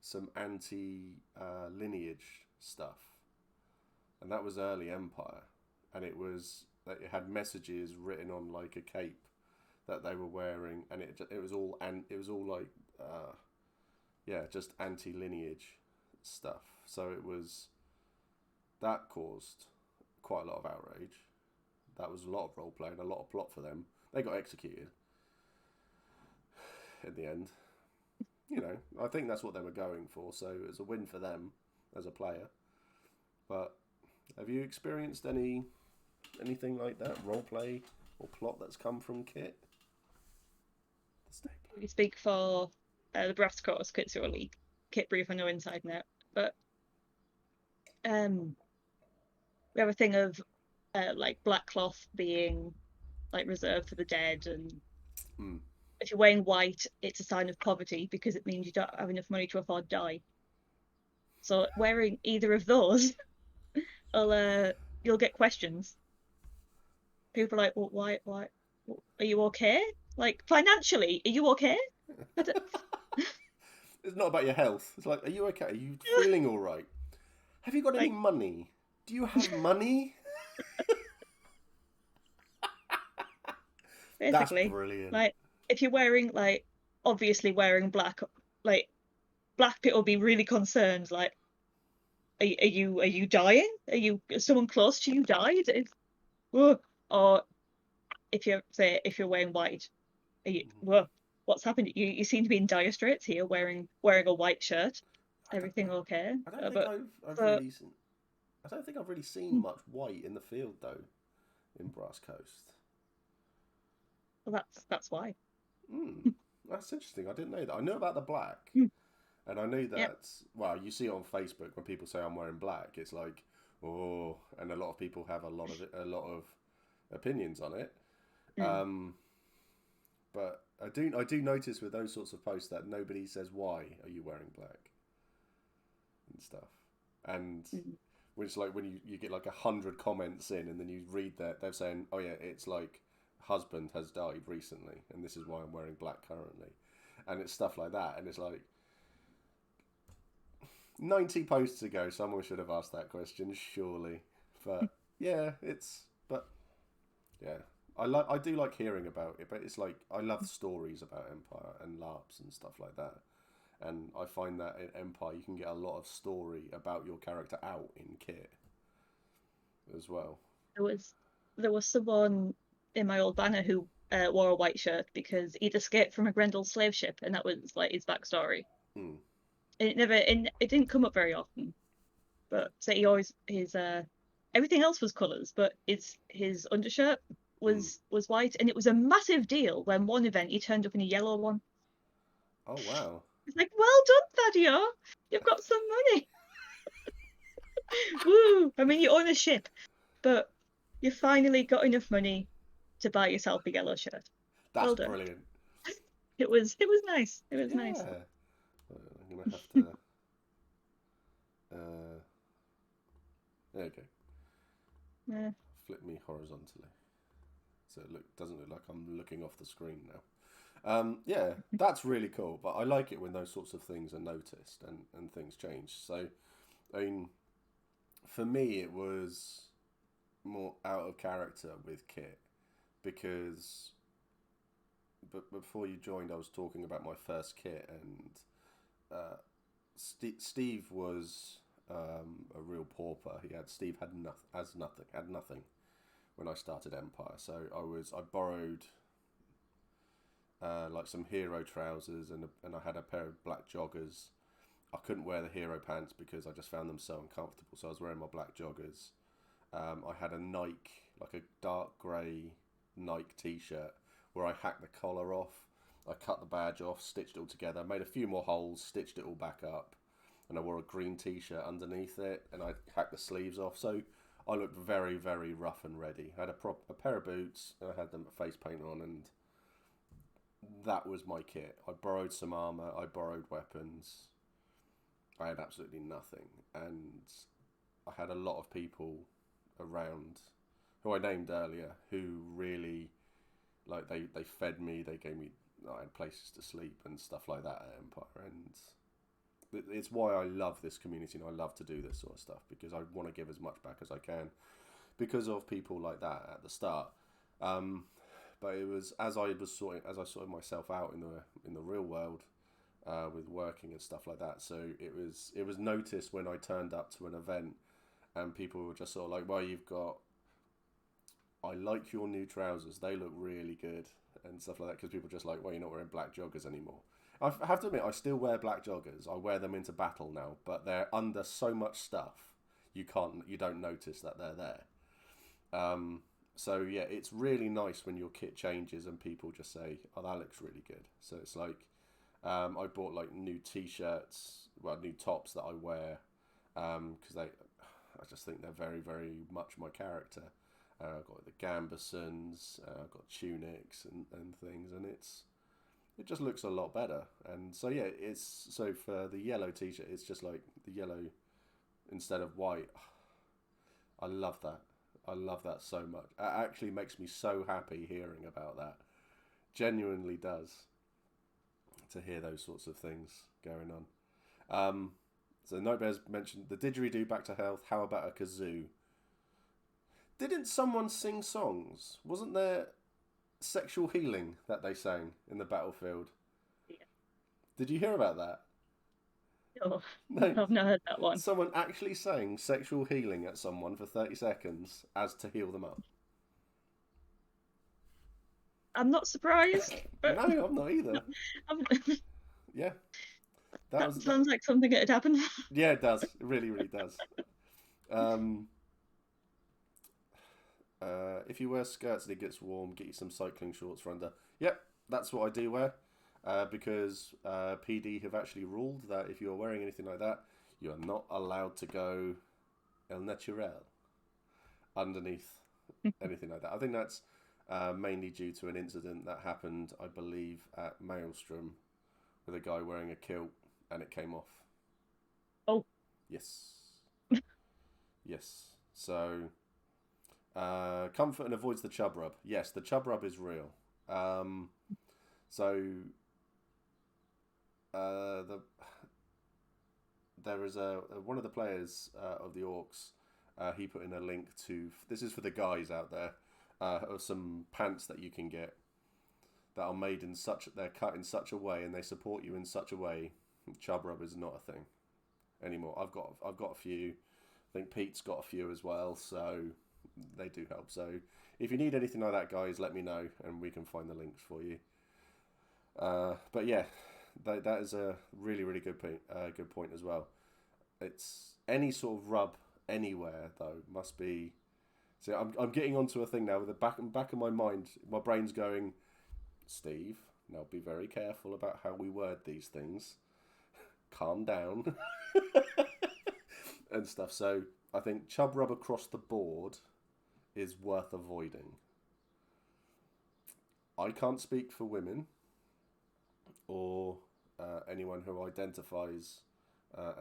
some anti lineage stuff, and that was early Empire, and it had messages written on like a cape that they were wearing, and it was all like yeah, just anti lineage stuff. So it was that caused quite a lot of outrage. That was a lot of role play and a lot of plot for them. They got executed in the end. You know, I think that's what they were going for. So it was a win for them as a player. But have you experienced anything like that, role play or plot that's come from kit? The stapler. We speak for the Brass Course because you're a kit brief I know inside and out. But um, we have a thing of like black cloth being like reserved for the dead, and Mm. if you're wearing white, it's a sign of poverty because it means you don't have enough money to afford dye. So wearing either of those, will you'll get questions. People are like, well, why? Are you okay? Like financially, are you okay? It's not about your health. It's like, are you okay? Are you feeling all right? Have you got any Like money? Do you have money? That's basically, brilliant. like if you're wearing like obviously wearing black, like black people will be really concerned. Like, are you dying? Are you is someone close to you died? Whoa. Or if you're wearing white, are you whoa? What's happened? You seem to be in dire straits here, wearing a white shirt. Is I don't, everything okay? I don't think But I've so really seen. I don't think I've really seen much white in the field though in Brass Coast. well, that's why. Hmm, that's interesting. I didn't know that. I knew about the black, and I knew Yeah. that. Well, you see it on Facebook when people say I'm wearing black. It's like, oh, and a lot of people have a lot of opinions on it. Mm. Um, but I do notice with those sorts of posts that nobody says why are you wearing black and stuff, and Mm. which like when you get like 100 comments in and then you read that they're saying, oh yeah, it's like husband has died recently and this is why I'm wearing black currently, and it's stuff like that, and it's like 90 posts ago someone should have asked that question surely. But yeah, yeah, I do like hearing about it, but it's like I love stories about Empire and LARPs and stuff like that, and I find that in Empire you can get a lot of story about your character out in kit as well. There was there was someone in my old banner who wore a white shirt because he'd escaped from a Grendel slave ship, and that was like his backstory. Hmm. And it didn't come up very often. But so he always his everything else was colours, but his undershirt Hmm. was white, and it was a massive deal when one event he turned up in a yellow one. Oh wow. It's like, well done, Thaddeus. You've got some money. Woo! I mean, you own a ship, but you finally got enough money to buy yourself a yellow shirt. That's Well done. brilliant. It was nice. It was nice. Yeah. I'm gonna have to. Uh, there you go. Yeah. Flip me horizontally, so it doesn't look like I'm looking off the screen now. Yeah, that's really cool. But I like it when those sorts of things are noticed and things change. So, I mean, for me, it was more out of character with Kit because but before you joined, I was talking about my first kit, and uh, Steve was a real pauper. Steve had nothing when I started Empire. So I borrowed like some hero trousers and I had a pair of black joggers. I couldn't wear the hero pants because I just found them so uncomfortable. So I was wearing my black joggers. I had a Nike, like a dark grey Nike t-shirt where I hacked the collar off. I cut the badge off, stitched it all together, made a few more holes, stitched it all back up, and I wore a green t-shirt underneath it, and I hacked the sleeves off. So I looked very, very rough and ready. I had a pair of boots, and I had them face paint on, and that was my kit. I borrowed some armour, I borrowed weapons. I had absolutely nothing, and I had a lot of people around who I named earlier who really, like, they fed me, they gave me, I had places to sleep and stuff like that at Empire, and it's why I love this community and I love to do this sort of stuff, because I want to give as much back as I can because of people like that at the start. But it was as I sorted myself out in the real world, with working and stuff like that. So it was noticed when I turned up to an event and people were just sort of like, well, I like your new trousers, they look really good and stuff like that, because people are just like, well, you're not wearing black joggers anymore. I have to admit, I still wear black joggers. I wear them into battle now, but they're under so much stuff you don't notice that they're there. So yeah, it's really nice when your kit changes and people just say, oh, that looks really good. So it's like, I bought like new t-shirts, well, new tops that I wear, because I just think they're very, very much my character. I've got the gambesons, I've got tunics and things, and it just looks a lot better. And so yeah, so for the yellow t-shirt, it's just like the yellow instead of white. I love that. I love that so much. It actually makes me so happy hearing about that. Genuinely does, to hear those sorts of things going on. So Nightbear's mentioned the didgeridoo back to health. How about a kazoo? Didn't someone sing songs? Wasn't there sexual healing that they sang in the battlefield? Yeah. Did you hear about that? Oh, No. I've not heard that one. Someone actually sang sexual healing at someone for 30 seconds as to heal them up. I'm not surprised. But No, I'm not either. Yeah. That sounds like something that had happened. Yeah, it does. It really, really does. If you wear skirts and it gets warm, get you some cycling shorts for under. Yep, that's what I do wear. Because PD have actually ruled that if you're wearing anything like that, you are not allowed to go el natural underneath anything like that. I think that's mainly due to an incident that happened, I believe, at Maelstrom with a guy wearing a kilt and it came off. Oh. Yes. Yes. So, comfort and avoids the chub rub. Yes, the chub rub is real. There is one of the players of the Orcs. He put in a link to, this is for the guys out there, of some pants that you can get that are made in they're cut in such a way and they support you in such a way. Chub rub is not a thing anymore. I've got a few. I think Pete's got a few as well, so they do help. So if you need anything like that, guys, let me know and we can find the links for you. But yeah, that is a really, really good point as well. It's any sort of rub anywhere though must be. So I'm getting onto a thing now with the back of my mind. My brain's going, Steve, now be very careful about how we word these things. Calm down. And stuff. So I think chub rub across the board is worth avoiding. I can't speak for women or anyone who identifies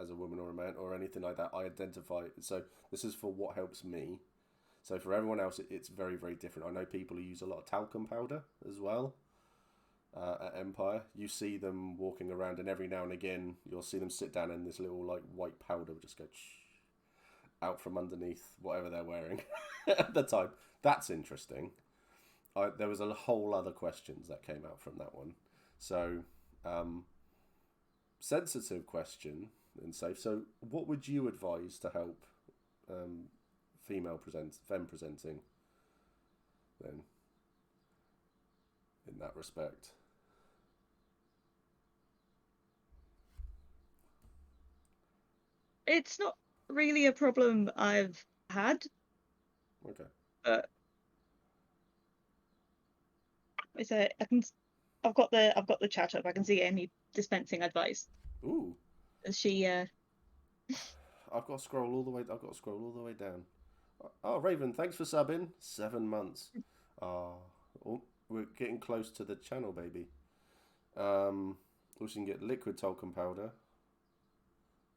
as a woman or a man or anything like that. I identify. So this is for what helps me. So for everyone else, it's very, very different. I know people who use a lot of talcum powder as well. At Empire, you see them walking around, and every now and again, you'll see them sit down, and this little like white powder will just go out from underneath whatever they're wearing at the time. That's interesting. There was a whole other questions that came out from that one. So, sensitive question. and safe. So, what would you advise to help femme presenting then in that respect? It's not really a problem I've had, Okay. but I've got the chat up. I can see Amy dispensing advice. Ooh. Is she I've got to scroll all the way. I've got to scroll all the way down. Oh, Raven, thanks for subbing. 7 months. Oh, we're getting close to the channel, baby. Also, you can get liquid talcum powder.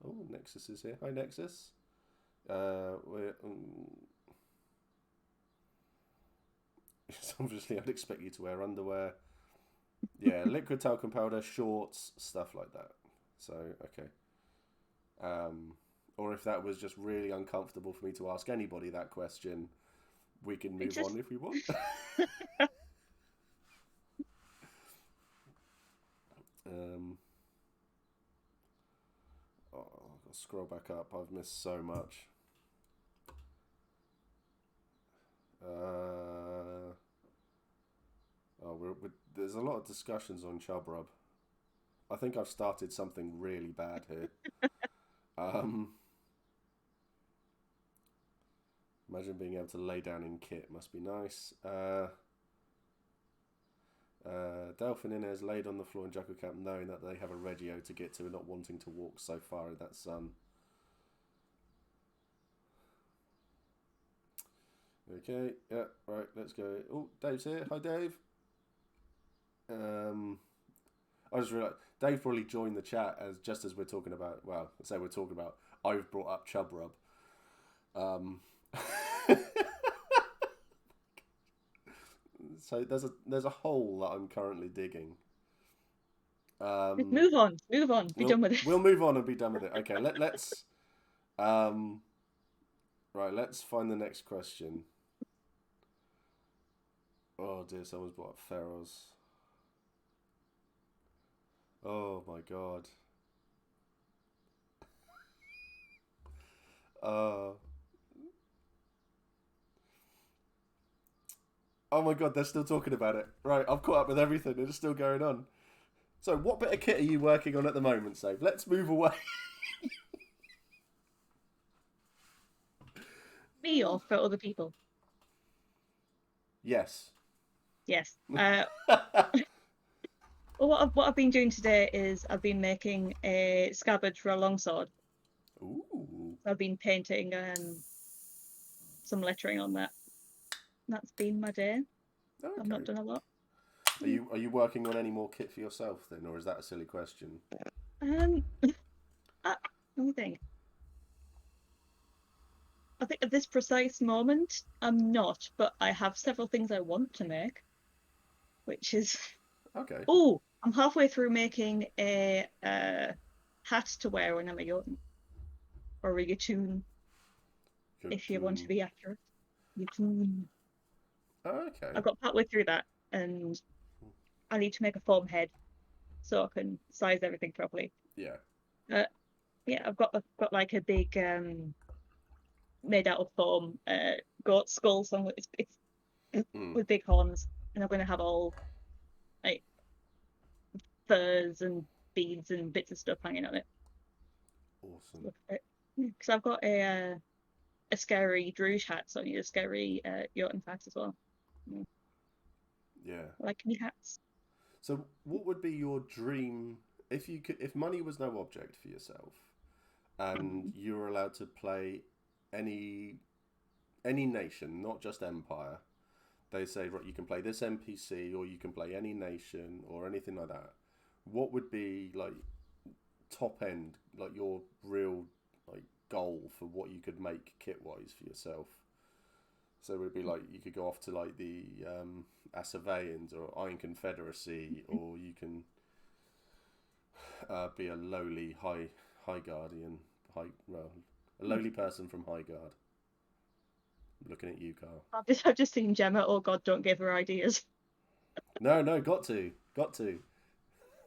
Oh, Nexus is here. Hi, Nexus. We're obviously, I'd expect you to wear underwear. Yeah, liquid talcum powder, shorts, stuff like that. So, okay. Or if that was just really uncomfortable for me to ask anybody that question, we can move on if we want. Oh, I've got to scroll back up. I've missed so much. There's a lot of discussions on Chub Rub. I think I've started something really bad here. Imagine being able to lay down in kit. Must be nice. Delphin Inez laid on the floor in Jacko Camp knowing that they have a Reggio to get to and not wanting to walk so far in that sun. Okay, yeah, right, let's go. Oh, Dave's here. Hi, Dave. I just realised Dave probably joined the chat just as we're talking about. Well, let's say we're talking about. I've brought up Chub Rub. So there's a hole that I'm currently digging. move on, be done with it. We'll move on and be done with it. Okay, let's right, let's find the next question. Oh dear, someone's brought up Pharaohs. Oh my god. Oh my god, they're still talking about it. Right, I've caught up with everything. It's still going on. So, what bit of kit are you working on at the moment, Save? Let's move away. Me or for other people? Yes. Yes. Well, what I've been doing today is I've been making a scabbard for a longsword. Ooh. I've been painting some lettering on that. That's been my day. Okay. I've not done a lot. Are you working on any more kit for yourself then, or is that a silly question? Let me think. I think at this precise moment I'm not, but I have several things I want to make, which is okay. Oh, I'm halfway through making a hat to wear when I'm a young, or a yatoon, if you want to be accurate. Yatoon. Okay. I've got partway through that, and I need to make a foam head so I can size everything properly. Yeah. Yeah, I've got like a big made out of foam goat skull, so it's with big horns, and I'm going to have all like furs and beads and bits of stuff hanging on it. Awesome. Because I've got a scary Druge hat, so I need a scary Jotun hat as well. Yeah. I like me hats. So, what would be your dream if money was no object for yourself, and you were allowed to play any nation, not just empire? They say, right, you can play this NPC, or you can play any nation, or anything like that. What would be like top end, like your real like goal for what you could make kit wise for yourself? So it would be like you could go off to like the Assaveans or Iron Confederacy, or you can be a lowly high guardian, a lowly person from High Guard. I'm looking at you, Carl. I've just seen Gemma. Oh God, don't give her ideas. No, got to.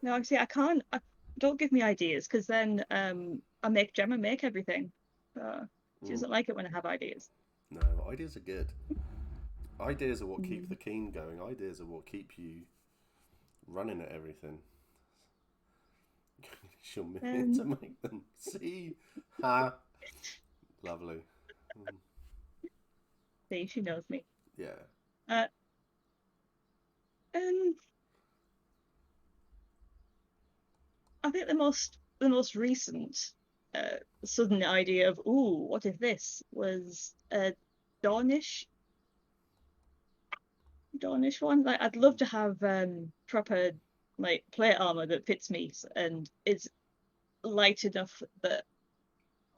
No, actually, I can't. don't give me ideas, because then I make Gemma make everything. She Mm. doesn't like it when I have ideas. No, ideas are good. Ideas are what keep the Mm. keen going. Ideas are what keep you running at everything. She'll mean to Um, make them. See? Ha! Lovely. Mm. See, she knows me. Yeah. Uh, and I think the most recent sudden idea of, ooh, what if this was a Dornish Dornish one? Like, I'd love to have proper like plate armor that fits me and is light enough that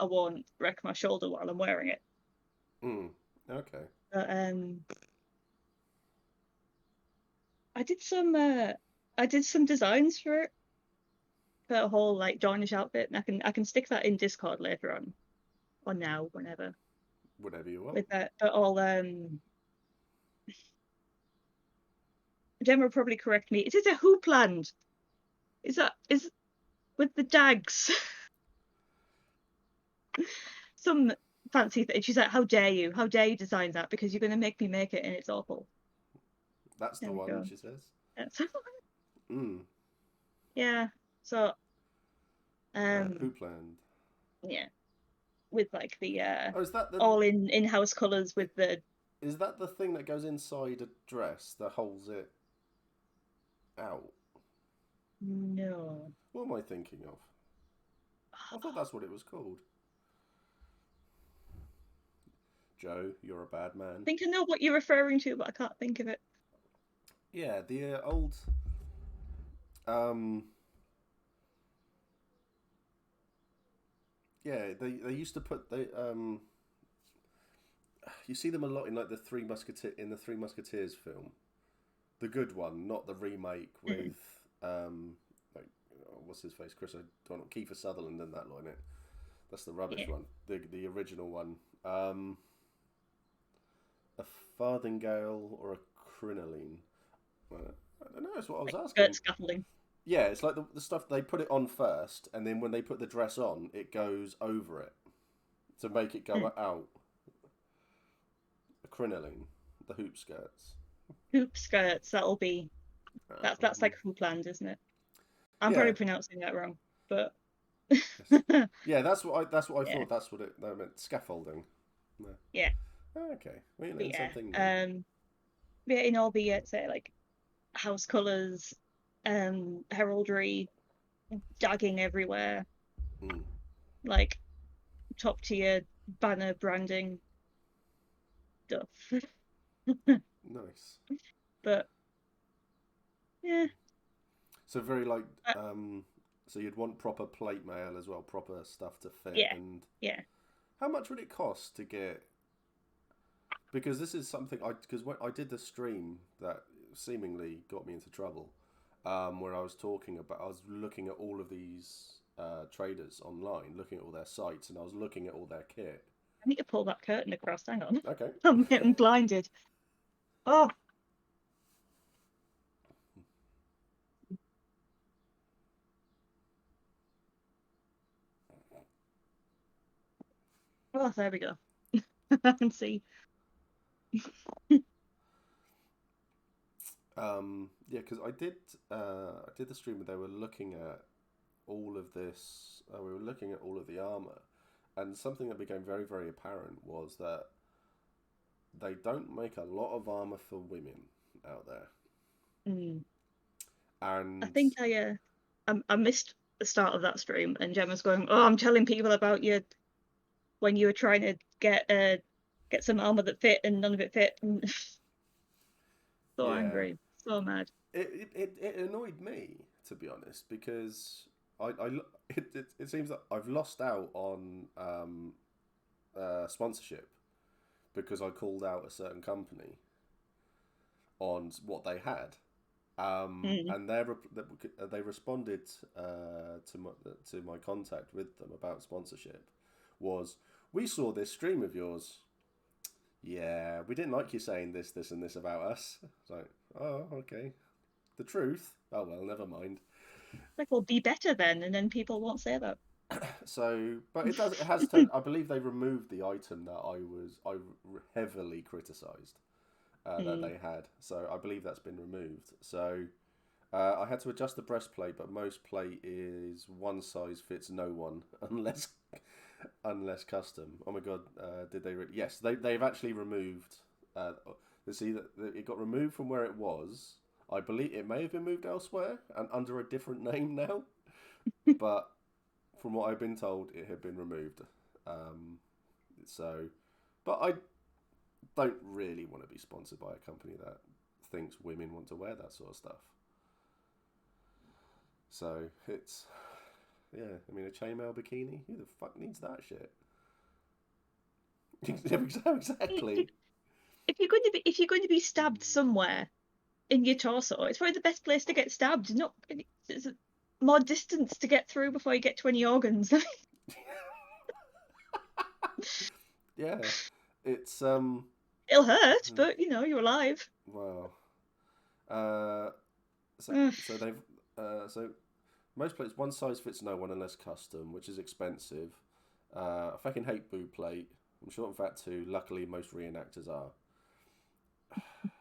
I won't wreck my shoulder while I'm wearing it. Mm. Okay. But I did some uh, I did some designs for it, for a whole like Dornish outfit, and I can stick that in Discord later on, or now, whenever. Whatever you want. With that, but all Gemma will probably correct me. Is it a hoopland? Is with the dags? Some fancy thing. She's like, how dare you? How dare you design that? Because you're going to make me make it, and it's awful. That's the There we one, go. she says. That's, Mm. yeah. So um, Hoopland. yeah, with like the Oh, is that the all in-house colors with the is that the thing that goes inside a dress that holds it out? no. What am I thinking of? I thought that's what it was called. Joe, you're a bad I man. think I know what you're referring to, but I can't think of it. Yeah, the old. Um, yeah, they used to put they you see them a lot in like the Three Musketeers film, the good one, not the remake Mm. with like what's his face, Chris O'Donnell, Kiefer Sutherland, and that lot in it. That's the rubbish Yeah. one. The original one. A farthingale or a crinoline. I don't know. That's what I was Like skirt asking. scaffolding. Yeah, it's like the stuff they put it on first, and then when they put the dress on, it goes over it to make it go Mm. out. A crinoline, the hoop skirts. Hoop skirts. That's Um, like hoopland, isn't it? I'm yeah, probably pronouncing that wrong, but yes. Yeah. That's what I yeah, thought. That's what it that meant. Scaffolding. No. yeah, Okay, we but learned yeah. something new. Yeah, in all the say like house colors, heraldry, dagging everywhere, Mm, like top tier banner branding stuff. nice. But yeah, So very like uh, so you'd want proper plate mail as well, proper stuff to fit. yeah, And yeah. how much would it cost to get? Because this is something because when I did the stream that seemingly got me into trouble, where I was looking at all of these traders online, looking at all their sites, and I was looking at all their kit. I need to pull that curtain across. Hang on, Okay. I'm getting blinded. Oh, oh, there we go. I can see. Yeah, because I did the stream where they were looking at all of this. We were looking at all of the armor, and something that became very very apparent was that they don't make a lot of armor for women out there, Mm. I and think I missed the start of that stream, and Gemma's going, "Oh, I'm telling people about you when you were trying to get some armor that fit, and none of it fit." And so yeah, angry, so mad. it annoyed me to be honest because it seems that I've lost out on sponsorship because I called out a certain company on what they had. Mm. And they responded to my contact with them about sponsorship was we saw this stream of yours. Yeah, we didn't like you saying this, and this about us. It's like, oh, okay. The truth? Oh well, never mind. Like, well, be better then, and then people won't say that. So, but it has I believe they removed the item that I heavily criticised that Mm. they had. So I believe that's been removed. So I had to adjust the breastplate, but most plate is one size fits no one unless custom. Oh my god, did they? Yes, they've actually removed. See that it got removed from where it was. I believe it may have been moved elsewhere and under a different name now, but from what I've been told, it had been removed. Um, so, but I don't really want to be sponsored by a company that thinks women want to wear that sort of stuff. So it's yeah. I mean, a chainmail bikini. Who the fuck needs that shit? Exactly. If you're going to be stabbed somewhere in your torso, it's probably the best place to get stabbed. Not it's more distance to get through before you get to any organs. Yeah, it's It'll hurt, but you know you're alive. wow. Uh, so Ugh. so they've so most plates one size fits no one unless custom, which is expensive. I fucking hate boot plate. I'm short and fat too. Luckily, most reenactors are.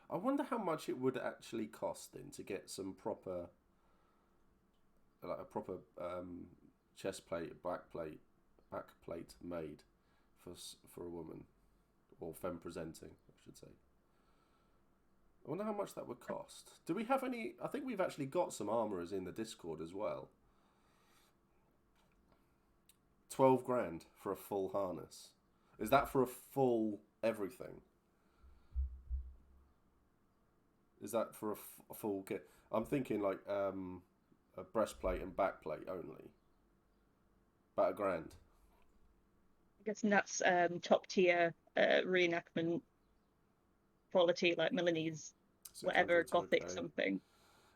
I wonder how much it would actually cost then to get some proper, like a proper chest plate, back plate made for a woman or femme presenting, I should say. I wonder how much that would cost. Do we have any? I think we've actually got some armourers in the Discord as well. 12 grand for a full harness. Is that for a full everything? Is that for a full kit? I'm thinking like a breastplate and backplate only. About a grand. I guess that's top tier reenactment quality, like Milanese, whatever 600 to a gothic K. something.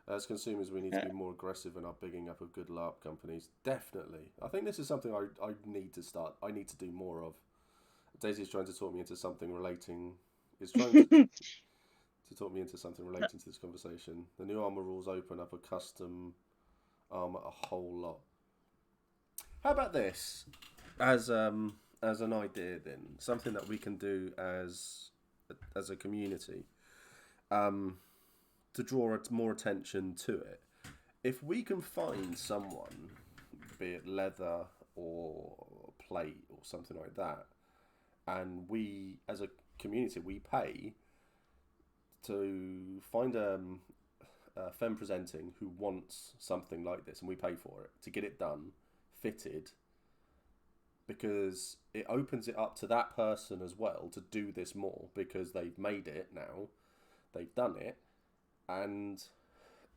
As consumers, we need to be more aggressive in our bigging up of good LARP companies. Definitely. I think this is something I need to start. I need to do more of. Daisy's trying to talk me into something relating. Is trying to talk me into something relating to this conversation. The new armor rules open up a custom armor a whole lot. How about this as an idea then? Something that we can do as a community to draw more attention to it. If we can find someone, be it leather or plate or something like that, and we as a community we pay to find a femme presenting who wants something like this, and we pay for it to get it done, fitted, because it opens it up to that person as well to do this more because they've made it now, they've done it, and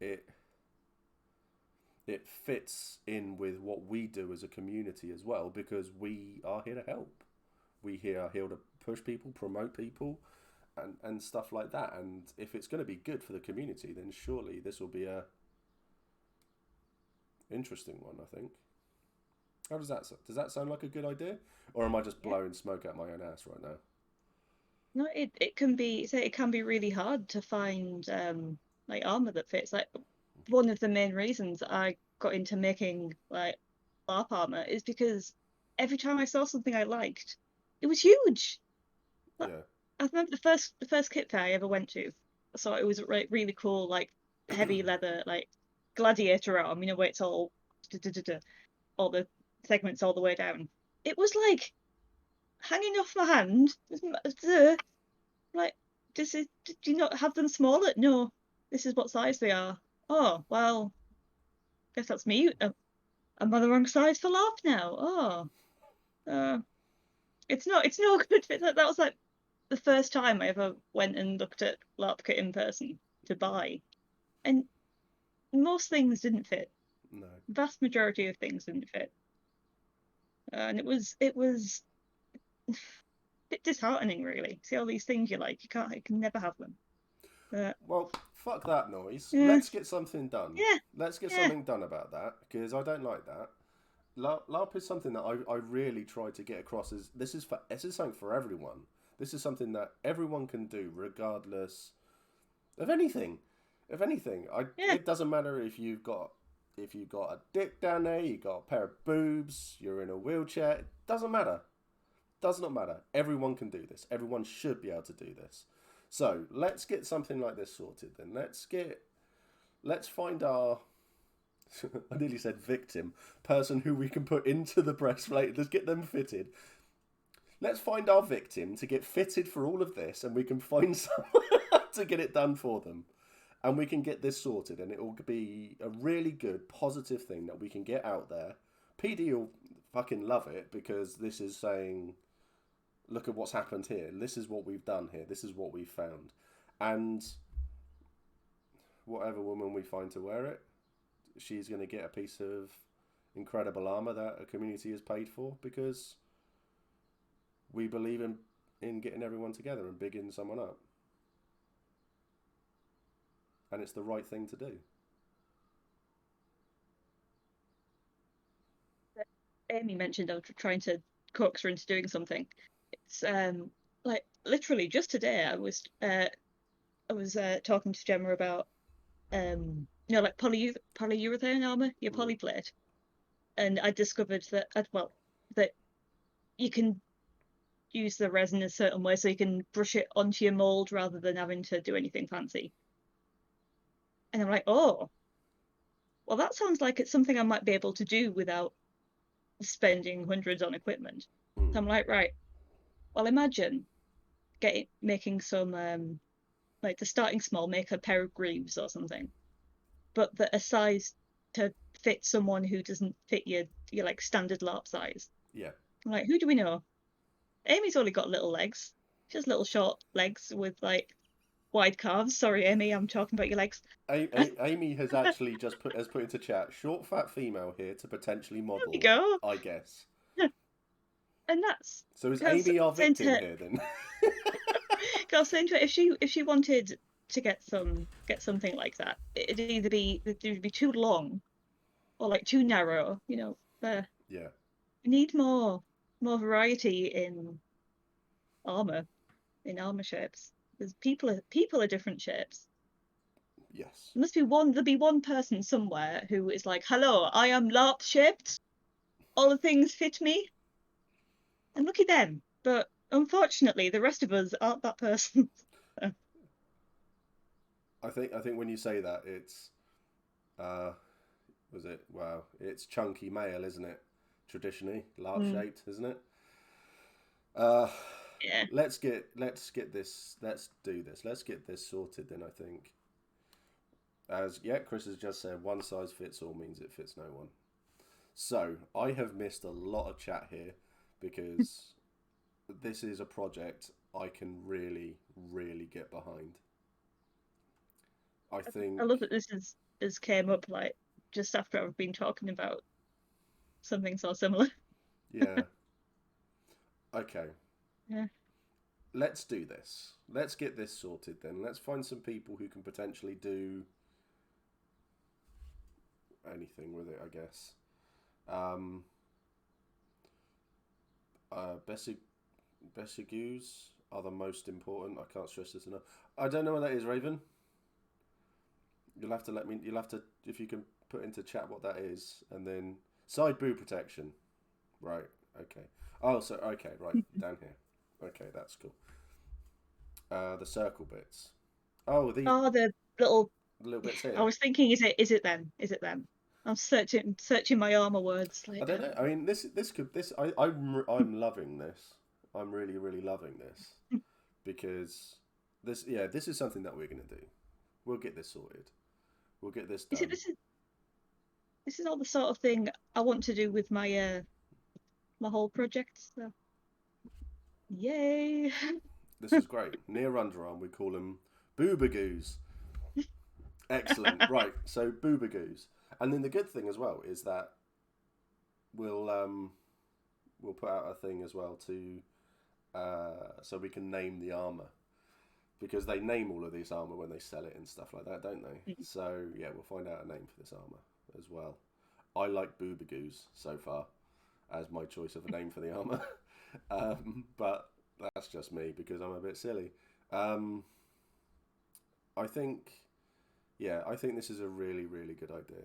it it fits in with what we do as a community as well because we are here to help. Are here to push people, promote people, and stuff like that. And if it's going to be good for the community, then surely this will be a interesting one. I think. How does that sound like a good idea, or am I just Yeah. blowing smoke out my own ass right now? No, it can be so it can be really hard to find like armor that fits. Like one of the main reasons I got into making like LARP armor is because every time I saw something I liked, it was huge. Like, Yeah. I remember the first kit fair I ever went to. I saw it was really cool, like heavy leather, like gladiator arm, you know, where it's all all the segments all the way down. It was like hanging off my hand. Like, do you not have them smaller? No, this is what size they are. Oh, well, guess that's me. Am I the wrong size for LARP now? Oh, uh, it's no good. That was like the first time I ever went and looked at LARP kit in person to buy, and most things didn't fit. No. Vast majority of things didn't fit, and it was a bit disheartening, really. See all these things you can never have them. Uh, Well, fuck that noise. yeah, Let's get something done. yeah, Let's get yeah, something done about that because I don't like that. LARP is something that I really try to get across. Is this is something for everyone. This is something that everyone can do regardless of anything. If anything, yeah. it doesn't matter if you've got if you got a dick down there, you got a pair of boobs, you're in a wheelchair, it doesn't matter. Does not matter. Everyone can do this. Everyone should be able to do this. So let's get something like this sorted then. Let's find our I nearly said victim, person who we can put into the breastplate. Let's get them fitted. Let's find our victim to get fitted for all of this, and we can find someone to get it done for them. And we can get this sorted, and it will be a really good, positive thing that we can get out there. PD will fucking love it because this is saying, look at what's happened here. This is what we've done here. This is what we've found. And whatever woman we find to wear it, she's going to get a piece of incredible armor that a community has paid for because we believe in getting everyone together and bigging someone up. And it's the right thing to do. Amy mentioned I was trying to coax her into doing something. It's like literally just today I was talking to Gemma about like polyurethane armor, your polyplate, and I discovered that that you can use the resin a certain way so you can brush it onto your mold rather than having to do anything fancy. And I'm like, oh, well, that sounds like it's something I might be able to do without spending hundreds on equipment. So I'm like, right, well, imagine making some like the starting small, make a pair of greaves or something, but that are sized to fit someone who doesn't fit your like standard LARP size. Yeah. I'm like, who do we know? Amy's only got little legs. She has little short legs with like wide calves. Sorry, Amy, I'm talking about your legs. Amy has actually just put into chat, short fat female here to potentially There we model, go. I guess. And that's So is because Amy our saying victim to here then? because saying to her, if she wanted to get something like that, it'd be too long or like too narrow. Yeah. We need more variety in armor shapes. Because people are different shapes. Yes. There'll be one person somewhere who is like, hello, I am LARP shaped. All the things fit me. And look at them. But unfortunately, the rest of us aren't that person. I think when you say that, it's was it? Wow, it's chunky male, isn't it? Traditionally, large shaped, isn't it? Uh, Yeah. let's get this. Let's do this. Let's get this sorted. Then I think, Chris has just said, one size fits all means it fits no one. So I have missed a lot of chat here because this is a project I can really, really get behind. I think. I love that this came up like just after I've been talking about something so similar. Yeah. Okay. Yeah. Let's do this. Let's get this sorted then. Let's find some people who can potentially do anything with it, I guess. Besigus are the most important. I can't stress this enough. I don't know what that is, Raven. You'll have to let me. You'll have to, if you can put into chat what that is, and then side boob protection. Right. Okay. Oh, so okay. Right down here. Okay, that's cool. The circle bits. Oh, these The little. little bits here. I was thinking, is it them? Is it them? I'm searching my armor words. Like, I don't know. I mean, I'm loving this. I'm really really loving this because this is something that we're gonna do. We'll get this sorted. We'll get this done. This is all the sort of thing I want to do with my whole project. So, yay! This is great. Near underarm, we call them boobagoos. Excellent. Right. So boobagoos, and then the good thing as well is that we'll put out a thing as well to so we can name the armor because they name all of this armor when they sell it and stuff like that, don't they? So yeah, we'll find out a name for this armor as well. I like boobagoos so far as my choice of a name for the armor, but that's just me because I'm a bit silly. I think this is a really, really good idea.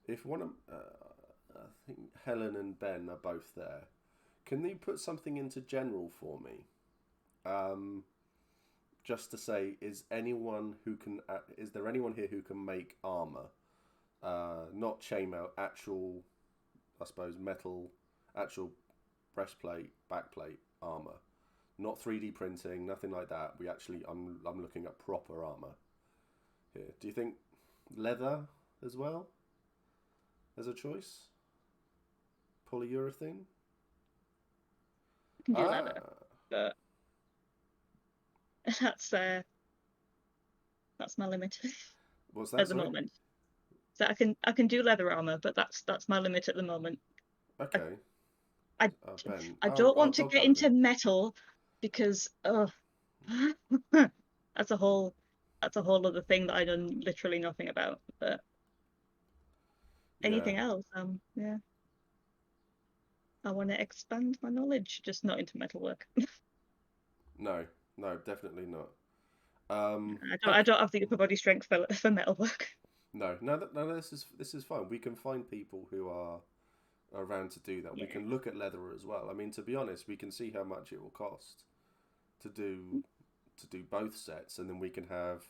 If one of I think Helen and Ben are both there. Can you put something into general for me? Um, just to say, is there anyone here who can make armor? Not chainmail, actual, I suppose, metal, actual breastplate, backplate armor. Not 3D printing, nothing like that. I'm looking at proper armor here. Do you think leather as well as a choice? Polyurethane? I can do leather, Ah, but that's my limit what's at that? the Sorry. moment. So I can do leather armor, but that's my limit at the moment. I Okay. I, Ben. I Oh, don't want to Dog get Paladin. into metal because that's a whole that's a whole other thing that I know literally nothing about. But Yeah. anything else, yeah, I want to expand my knowledge, just not into metalwork. No. No, definitely not. I Okay. don't have the upper body strength for metalwork. No. No. No. This is fine. We can find people who are around to do that. We Yeah. can look at leather as well. I mean, to be honest, we can see how much it will cost to do both sets, and then we can have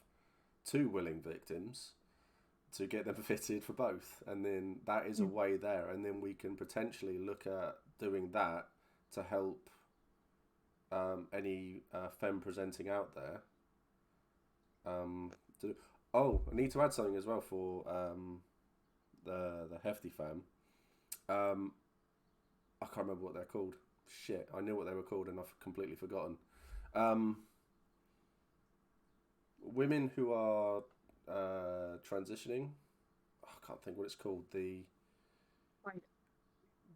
two willing victims to get them fitted for both, and then that is a Mm. way there, and then we can potentially look at doing that to help any femme presenting out there. To, oh, I need to add something as well for the hefty femme. Um, I can't remember what they're called. Shit, I knew what they were called and I've completely forgotten. Um, Women who are transitioning. I can't think what it's called. The Fine.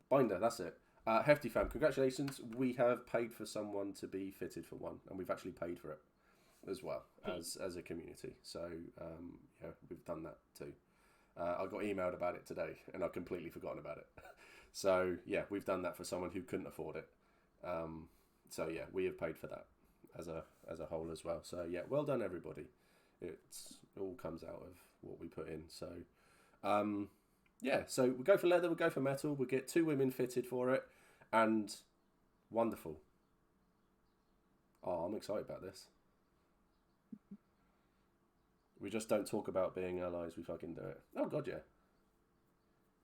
binder. That's it. Hefty fam, congratulations. We have paid for someone to be fitted for one, and we've actually paid for it as well as a community. So yeah, we've done that too. I got emailed about it today, and I've completely forgotten about it. So yeah, we've done that for someone who couldn't afford it. So yeah, we have paid for that as a whole as well. So yeah, well done everybody. It all comes out of what we put in. So yeah, so we go for leather, we go for metal, we get two women fitted for it, and wonderful. Oh, I'm excited about this. We just don't talk about being allies. We fucking do it. Oh god, yeah.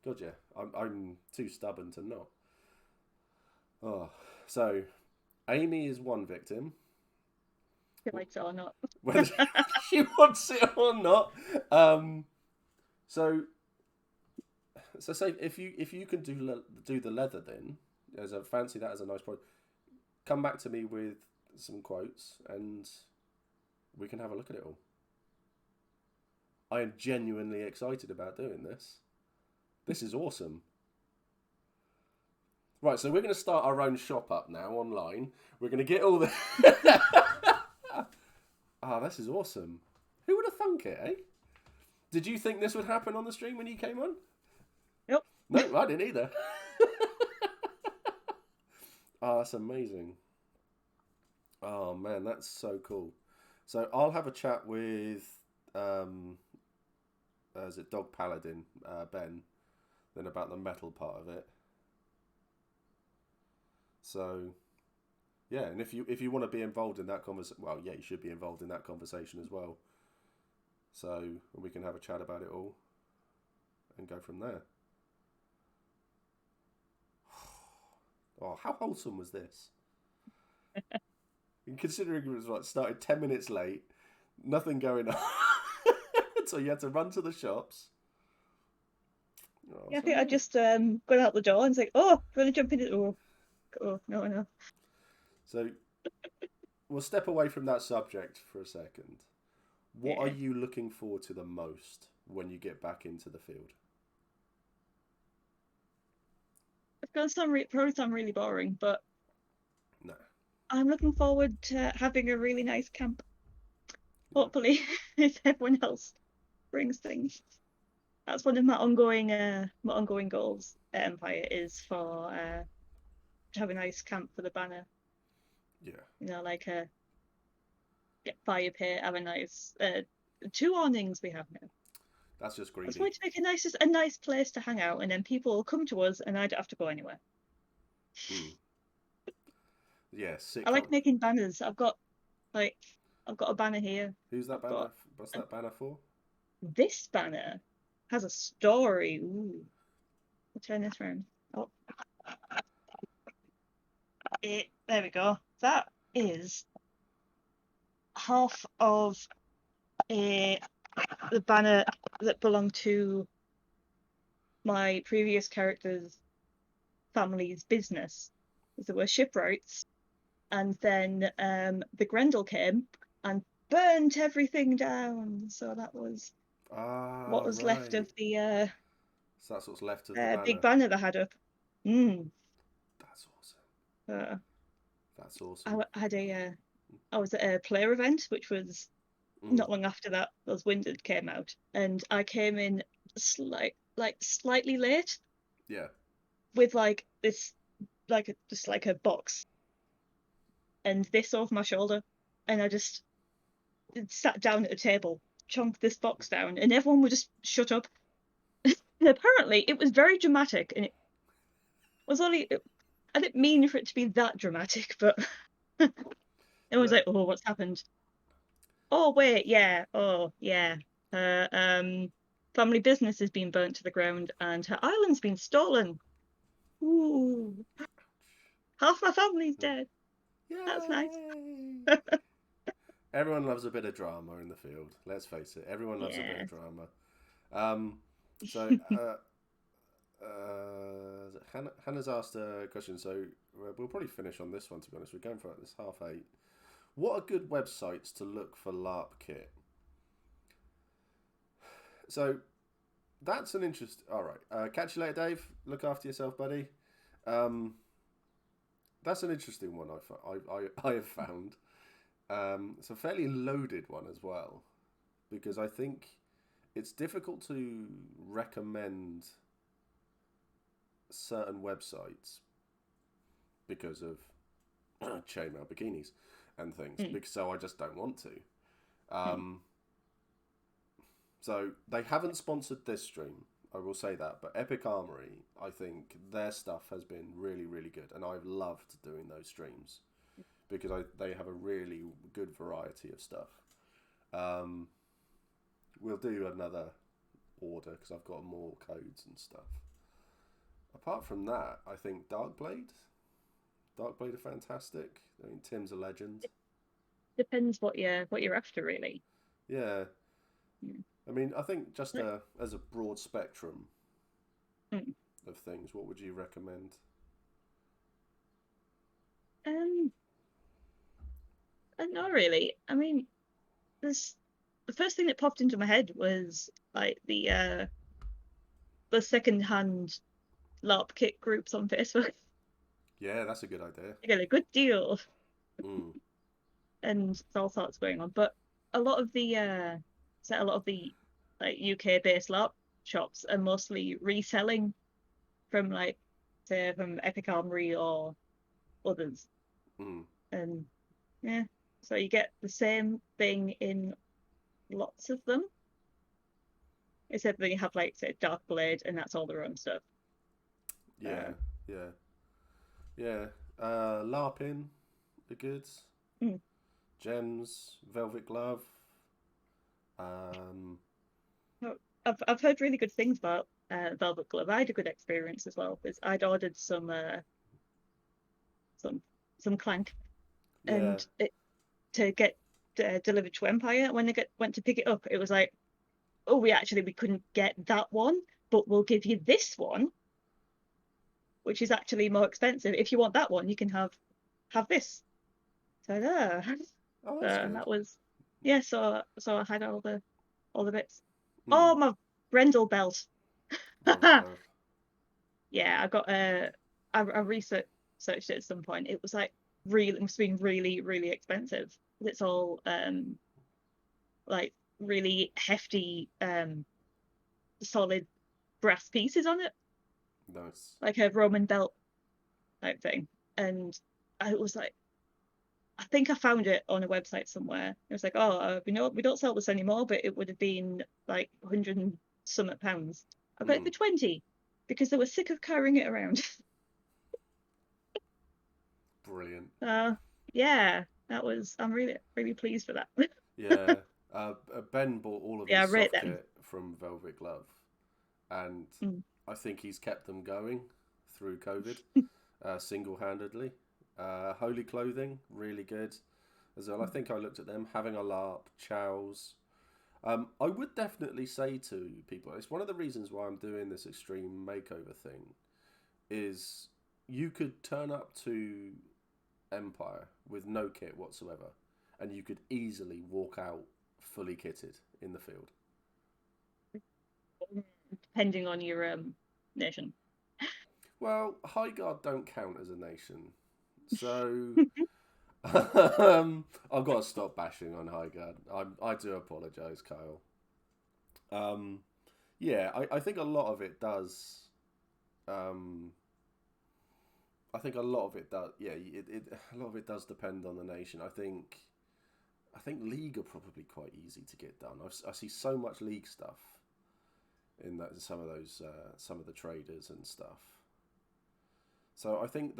God, yeah. I'm too stubborn to not. Oh, so Amy is one victim, Feel like so or not. whether she wants it or not. Um, so so say if you can do the leather, then as a fancy that as a nice product. Come back to me with some quotes, and we can have a look at it all. I am genuinely excited about doing this. This is awesome. Right, so we're going to start our own shop up now online. We're going to get all the. Ah, this is awesome. Who would have thunk it, eh? Did you think this would happen on the stream when you came on? Nope. No, I didn't either. Oh, that's amazing. Oh man, that's so cool. So I'll have a chat with is it Dog Paladin, Ben, then about the metal part of it. So yeah, and if you want to be involved in that conversation, well, yeah, you should be involved in that conversation as well. So we can have a chat about it all and go from there. Oh, how wholesome was this? And considering it was like started 10 minutes late, nothing going on, so you had to run to the shops. Oh, Yeah, I so think I just got out the door and was like, oh, really jump in it. Oh, no, no. so we'll step away from that subject for a second. What are Yeah. you looking forward to the most when you get back into the field? It's gonna probably sound really boring, but No. I'm looking forward to having a really nice camp. Yeah. Hopefully, if everyone else brings things. That's one of my ongoing goals at Empire is for to have a nice camp for the banner. Yeah. Like get fire pit, have a nice two awnings we have now. That's just I just greedy. wanted to make a nice place to hang out, and then people will come to us, and I don't have to go anywhere. Mm. Yeah, I sick. like making banners. Like I've got a banner here. Who's that I've banner? got What's a, that banner for? this banner has a story. Ooh, I'll turn this around. Oh, there we go. That is half of a the banner that belonged to my previous character's family's business. There were shipwrights, and then the Grendel came and burnt everything down. So that was what Ah, was left right. of the So that's what's left of the big banner. banner that I had up. Mm. That's awesome. Uh, That's awesome. I was at a player event, which was Mm. not long after that those Winded came out, and I came in slightly late Yeah. with like this just like a box and this over my shoulder, and I just sat down at a table, chunked this box down, and everyone would just shut up. And apparently, it was very dramatic, and it was only. I didn't mean for it to be that dramatic, but it was The like, oh, what's happened? Oh, wait, yeah, oh, yeah. Her family business has been burnt to the ground, and her island's been stolen. Ooh, half my family's dead. That's nice. Yay! Everyone loves a bit of drama in the field. Let's face it. Everyone loves a bit of Yes. drama. Um, so Hannah's asked a question. So we'll probably finish on this one. To be honest, we're going for this 8:30. What are good websites to look for LARP kit? So that's an interest. All right. Catch you later, Dave. Look after yourself, buddy. Um, that's an interesting one. I have found. It's a fairly loaded one as well because I think it's difficult to recommend certain websites because of chainmail bikinis and things. Mm, Because so I just don't want to. mm. Um, so they haven't sponsored this stream. I will say that, but Epic Armory, I think their stuff has been really, really good, and I've loved doing those streams because they have a really good variety of stuff. Um, we'll do another order because I've got more codes and stuff. Apart from that, I think Darkblade are fantastic. I mean, Tim's a legend. Depends what you're after, really. Yeah, Mm. I mean, I think just Like, as a broad spectrum mm. of things, what would you recommend? Um, not really. I mean, there's the first thing that popped into my head was like the second-hand LARP kit groups on Facebook. Yeah, that's a good idea. You get a good deal, Mm, and there's all sorts going on. But a lot of the a lot of the like UK-based LARP shops are mostly reselling from like say from Epic Armory or others, mm. and yeah, so you get the same thing in lots of them, except that you have like say Dark Blade, and that's all their own stuff. Yeah, Uh, yeah, yeah. LARPing, the goods. mm. Gems, Velvet Glove. Um, Oh, I've heard really good things about Velvet Glove. I had a good experience as well because I'd ordered some some clank yeah. and it to get delivered to Empire. When went to pick it up, it was like, oh, we couldn't get that one, but we'll give you this one, which is actually more expensive. If you want that one, you can have this. So there. Oh, So that's good. that was yeah. So I had all the bits. Mm, Oh, my Brendel belt. Velvet Glove. Yeah, I got I researched it at some point. It was like really it must have been really expensive. It's all like really hefty solid brass pieces on it, Nice. like a Roman belt type thing. And I was like, I think I found it on a website somewhere. It was like, oh, we know we don't sell this anymore, but it would have been like 100. some pounds. I got it Mm. for 20 because they were sick of carrying it around. Brilliant. Yeah, I'm really, really pleased with that. Yeah. Ben bought all of Yeah, I his rate soft them. kit from Velvet Glove, and Mm. I think he's kept them going through COVID single handedly. Holy Clothing, really good as well. I think I looked at them. Having a LARP, Chow's. I would definitely say to people, it's one of the reasons why I'm doing this extreme makeover thing, is you could turn up to Empire with no kit whatsoever, and you could easily walk out fully kitted in the field. Depending on your nation. Well, Highguard don't count as a nation, so I've got to stop bashing on Highguard. I do apologise, Kyle. Um, yeah, I think a lot of it does. Um, I think a lot of it does. Yeah, a lot of it does depend on the nation. I think league are probably quite easy to get done. I see so much league stuff in that some of the traders and stuff. So I think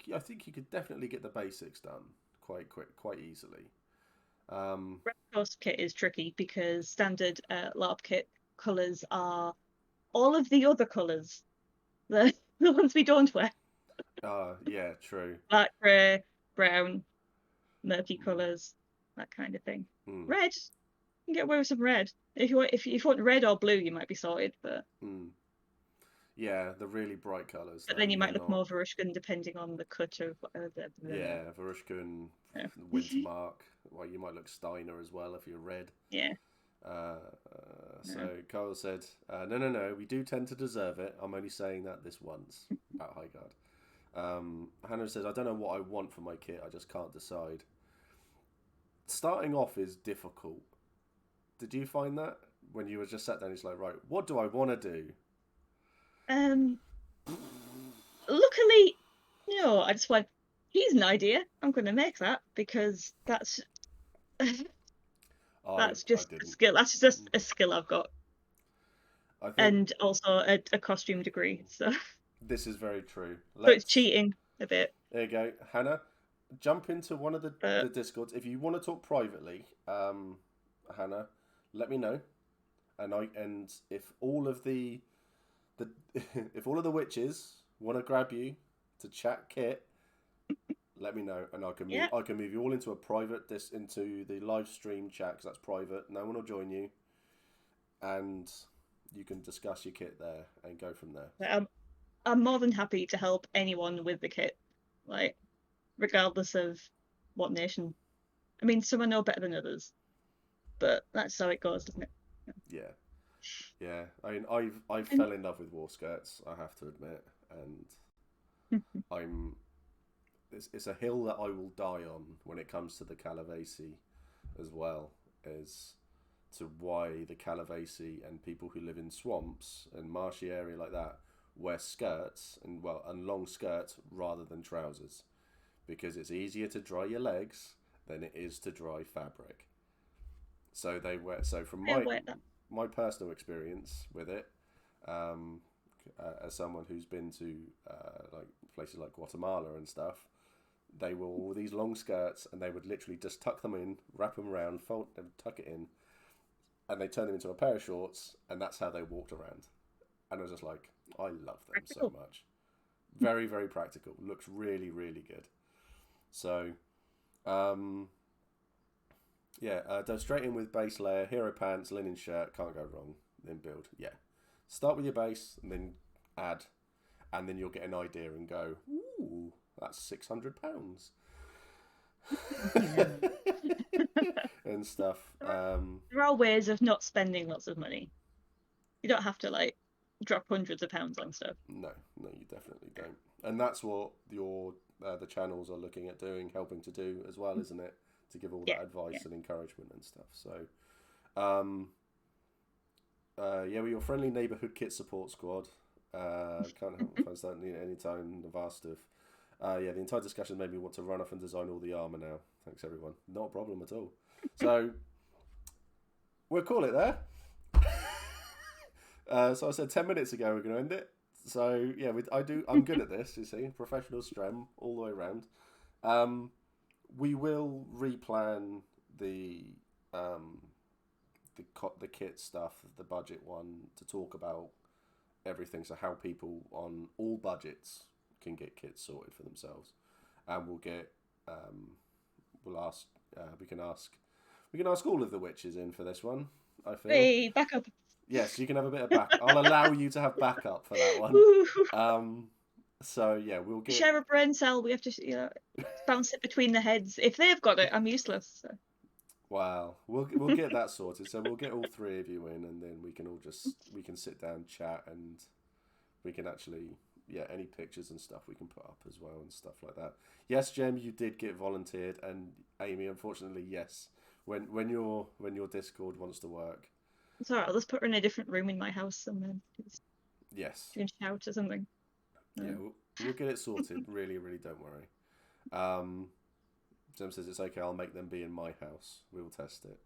you could definitely get the basics done quite quick, quite easily. Um, Red Coast kit is tricky because standard LARP kit colours are all of the other colours, the ones we don't wear. yeah, true. Black, grey, brown, murky Mm, colours, that kind of thing. mm, Red, you can get away with some red. If you want red or blue, you might be sorted, but mm. Yeah, the really bright colours though. then you You're might look not. more Varushkan depending on the cut of Yeah, Varushka and yeah. Wintermark. Well, you might look Steiner as well if you're red. Yeah. Uh, No. so Kyle said, "No, no, no. We do tend to deserve it. I'm only saying that this once about Highguard." Hannah says, "I don't know what I want for my kit. I just can't decide." Starting off is difficult. Did you find that when you were just sat down? It's like, right, what do I want to do? Um. Luckily, no. I just went. Here's an idea. I'm going to make that because that's that's I just a didn't. skill. That's just a skill I've got, I think and also a costume degree. So this is very true. so it's Let's. cheating a bit. There you go, Hannah. Jump into one of the But discords if you want to talk privately. Hannah, let me know, and if all of the if all of the witches want to grab you to chat kit, let me know, and yeah, I can move you all into a private into the live stream chat because that's private. No one will join you, and you can discuss your kit there and go from there. I'm more than happy to help anyone with the kit, like regardless of what nation. I mean, some I know better than others, but that's how it goes, doesn't it? Yeah, yeah. I mean, I And fell in love with war skirts. I have to admit, and I'm it's a hill that I will die on when it comes to the Calavesi as well, as to why the Calavesi and people who live in swamps and marshy area like that wear skirts and long skirts rather than trousers, because it's easier to dry your legs than it is to dry fabric. So they wear. So from I wear that. my personal experience with it, um, as someone who's been to like places like Guatemala and stuff, they wore all these long skirts and they would literally just tuck them in, wrap them around, fold them, tuck it in, and they turned them into a pair of shorts, and that's how they walked around. And I was just like, I love them so Practical. much. Very, very practical. Looks really, really good. So, um, yeah, go straight in with base layer, hero pants, linen shirt, can't go wrong. Then build. Yeah. Start with your base and then add, and then you'll get an idea and go, ooh, that's £600 Yeah. and stuff. There are ways of not spending lots of money. You don't have to like drop hundreds of pounds on stuff. No, no, you definitely don't. And that's what your the channels are looking at doing, helping to do as well, isn't it? To give all Yeah, that yeah. advice and encouragement and stuff. So, yeah, we're your friendly neighbourhood kit support squad. Can't help if I don't need it any time. I've asked if. Yeah, the entire discussion made me want to run off and design all the armour now. Thanks, everyone. Not a problem at all. So, we'll call it there. So I said 10 minutes ago we're going to end it. So yeah, I'm good at this. You see, professional strem all the way around. Um, we will replan the um, the kit stuff, the budget one, to talk about everything. So how people on all budgets can get kits sorted for themselves, and we'll get we'll ask we can ask all of the witches in for this one. I feel. Hey, back up. Yes, you can have a bit of back. I'll allow you to have backup for that one. Woo. Um, so yeah, we'll get. Share a brain cell. We have to, bounce it between the heads. If they've got it, I'm useless. So. Wow, we'll get that sorted. So we'll get all three of you in, and then we can sit down, chat, and we can actually any pictures and stuff we can put up as well and stuff like that. Yes, Jem, you did get volunteered, and Amy, unfortunately, yes. When your Discord wants to work. It's alright. I'll just put her in a different room in my house and then Yes. she can shout or something. Yeah, we'll get it sorted. Really, really, don't worry. Jem says it's okay. I'll make them be in my house. We will test it.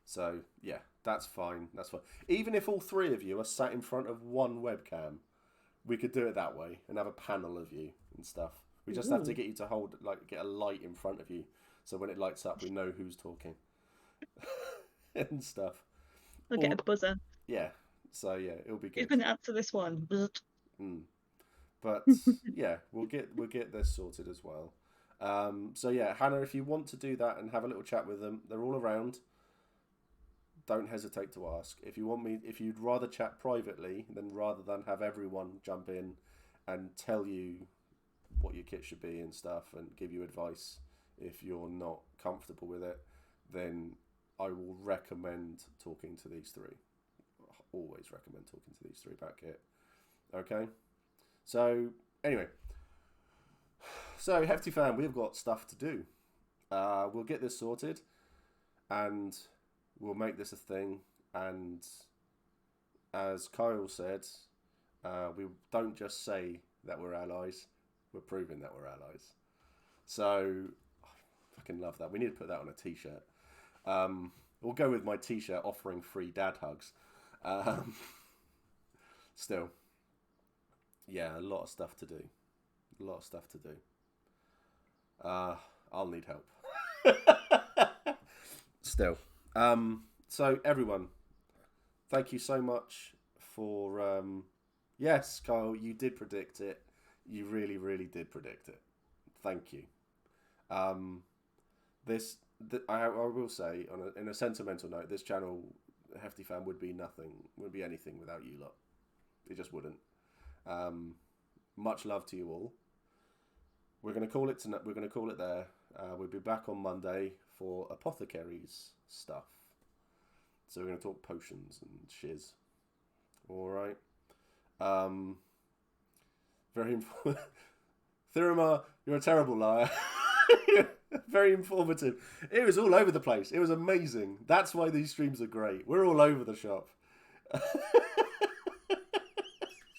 So yeah, that's fine. That's fine. Even if all three of you are sat in front of one webcam, we could do it that way and have a panel of you and stuff. We just have to get you to get a light in front of you, so when it lights up, we know who's talking and stuff. I'll get a buzzer. Yeah. So yeah, it'll be good. Who's going to answer this one? But yeah, we'll get this sorted as well. So yeah, Hannah, if you want to do that and have a little chat with them, they're all around. Don't hesitate to ask. If you'd rather chat privately, then rather than have everyone jump in and tell you what your kit should be and stuff and give you advice if you're not comfortable with it, then I will recommend talking to these three. Always recommend talking to these three about kit. Okay? So, anyway. So, Hefty Fan, we've got stuff to do. We'll get this sorted and we'll make this a thing. And as Kyle said, we don't just say that we're allies, we're proving that we're allies. So, I fucking love that. We need to put that on a t-shirt. We'll go with my t-shirt offering free dad hugs. Still, yeah, a lot of stuff to do. I'll need help. Still. So everyone, thank you so much for yes, Kyle, you did predict it. You really, really did predict it. Thank you. I will say, in a sentimental note, this channel, Hefty Fan, would be anything without you lot. It just wouldn't. Much love to you all. We're going to call it tonight. We're going to call it there. We'll be back on Monday for Apothecaries stuff. So we're going to talk potions and shiz. All right. Very Thirima, you're a terrible liar. Very informative. It was all over the place. It was amazing. That's why these streams are great. We're all over the shop.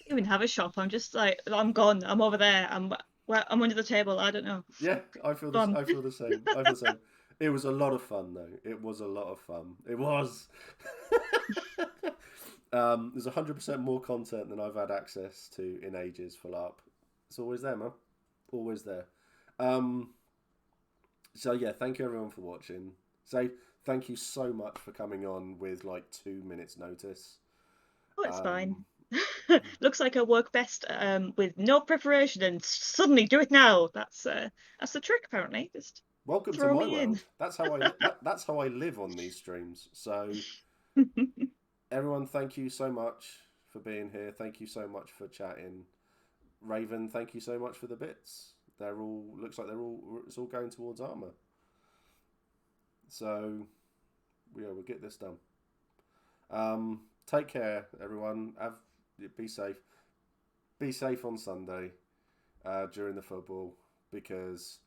Even have a shop. I'm just like, I'm gone. I'm over there. I'm under the table. I don't know. Yeah, I feel the same. It was a lot of fun though. It was a lot of fun. It was. There's 100% more content than I've had access to in ages for LARP. It's always there, man. Always there. So yeah, thank you everyone for watching. So thank you so much for coming on with like 2 minutes notice. Oh, it's fine. Looks like I work best with no preparation and suddenly do it now. That's the trick apparently. Just welcome to my world. That's how that's how I live on these streams. So everyone, thank you so much for being here. Thank you so much for chatting. Raven, thank you so much for the bits. It's all going towards armor. So yeah, we'll get this done. Take care, everyone. Be safe. Be safe on Sunday during the football, because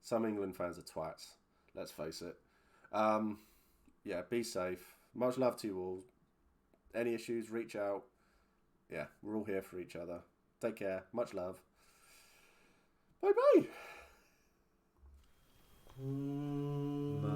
some England fans are twats. Let's face it. Yeah, be safe. Much love to you all. Any issues, reach out. Yeah, we're all here for each other. Take care. Much love. Bye bye.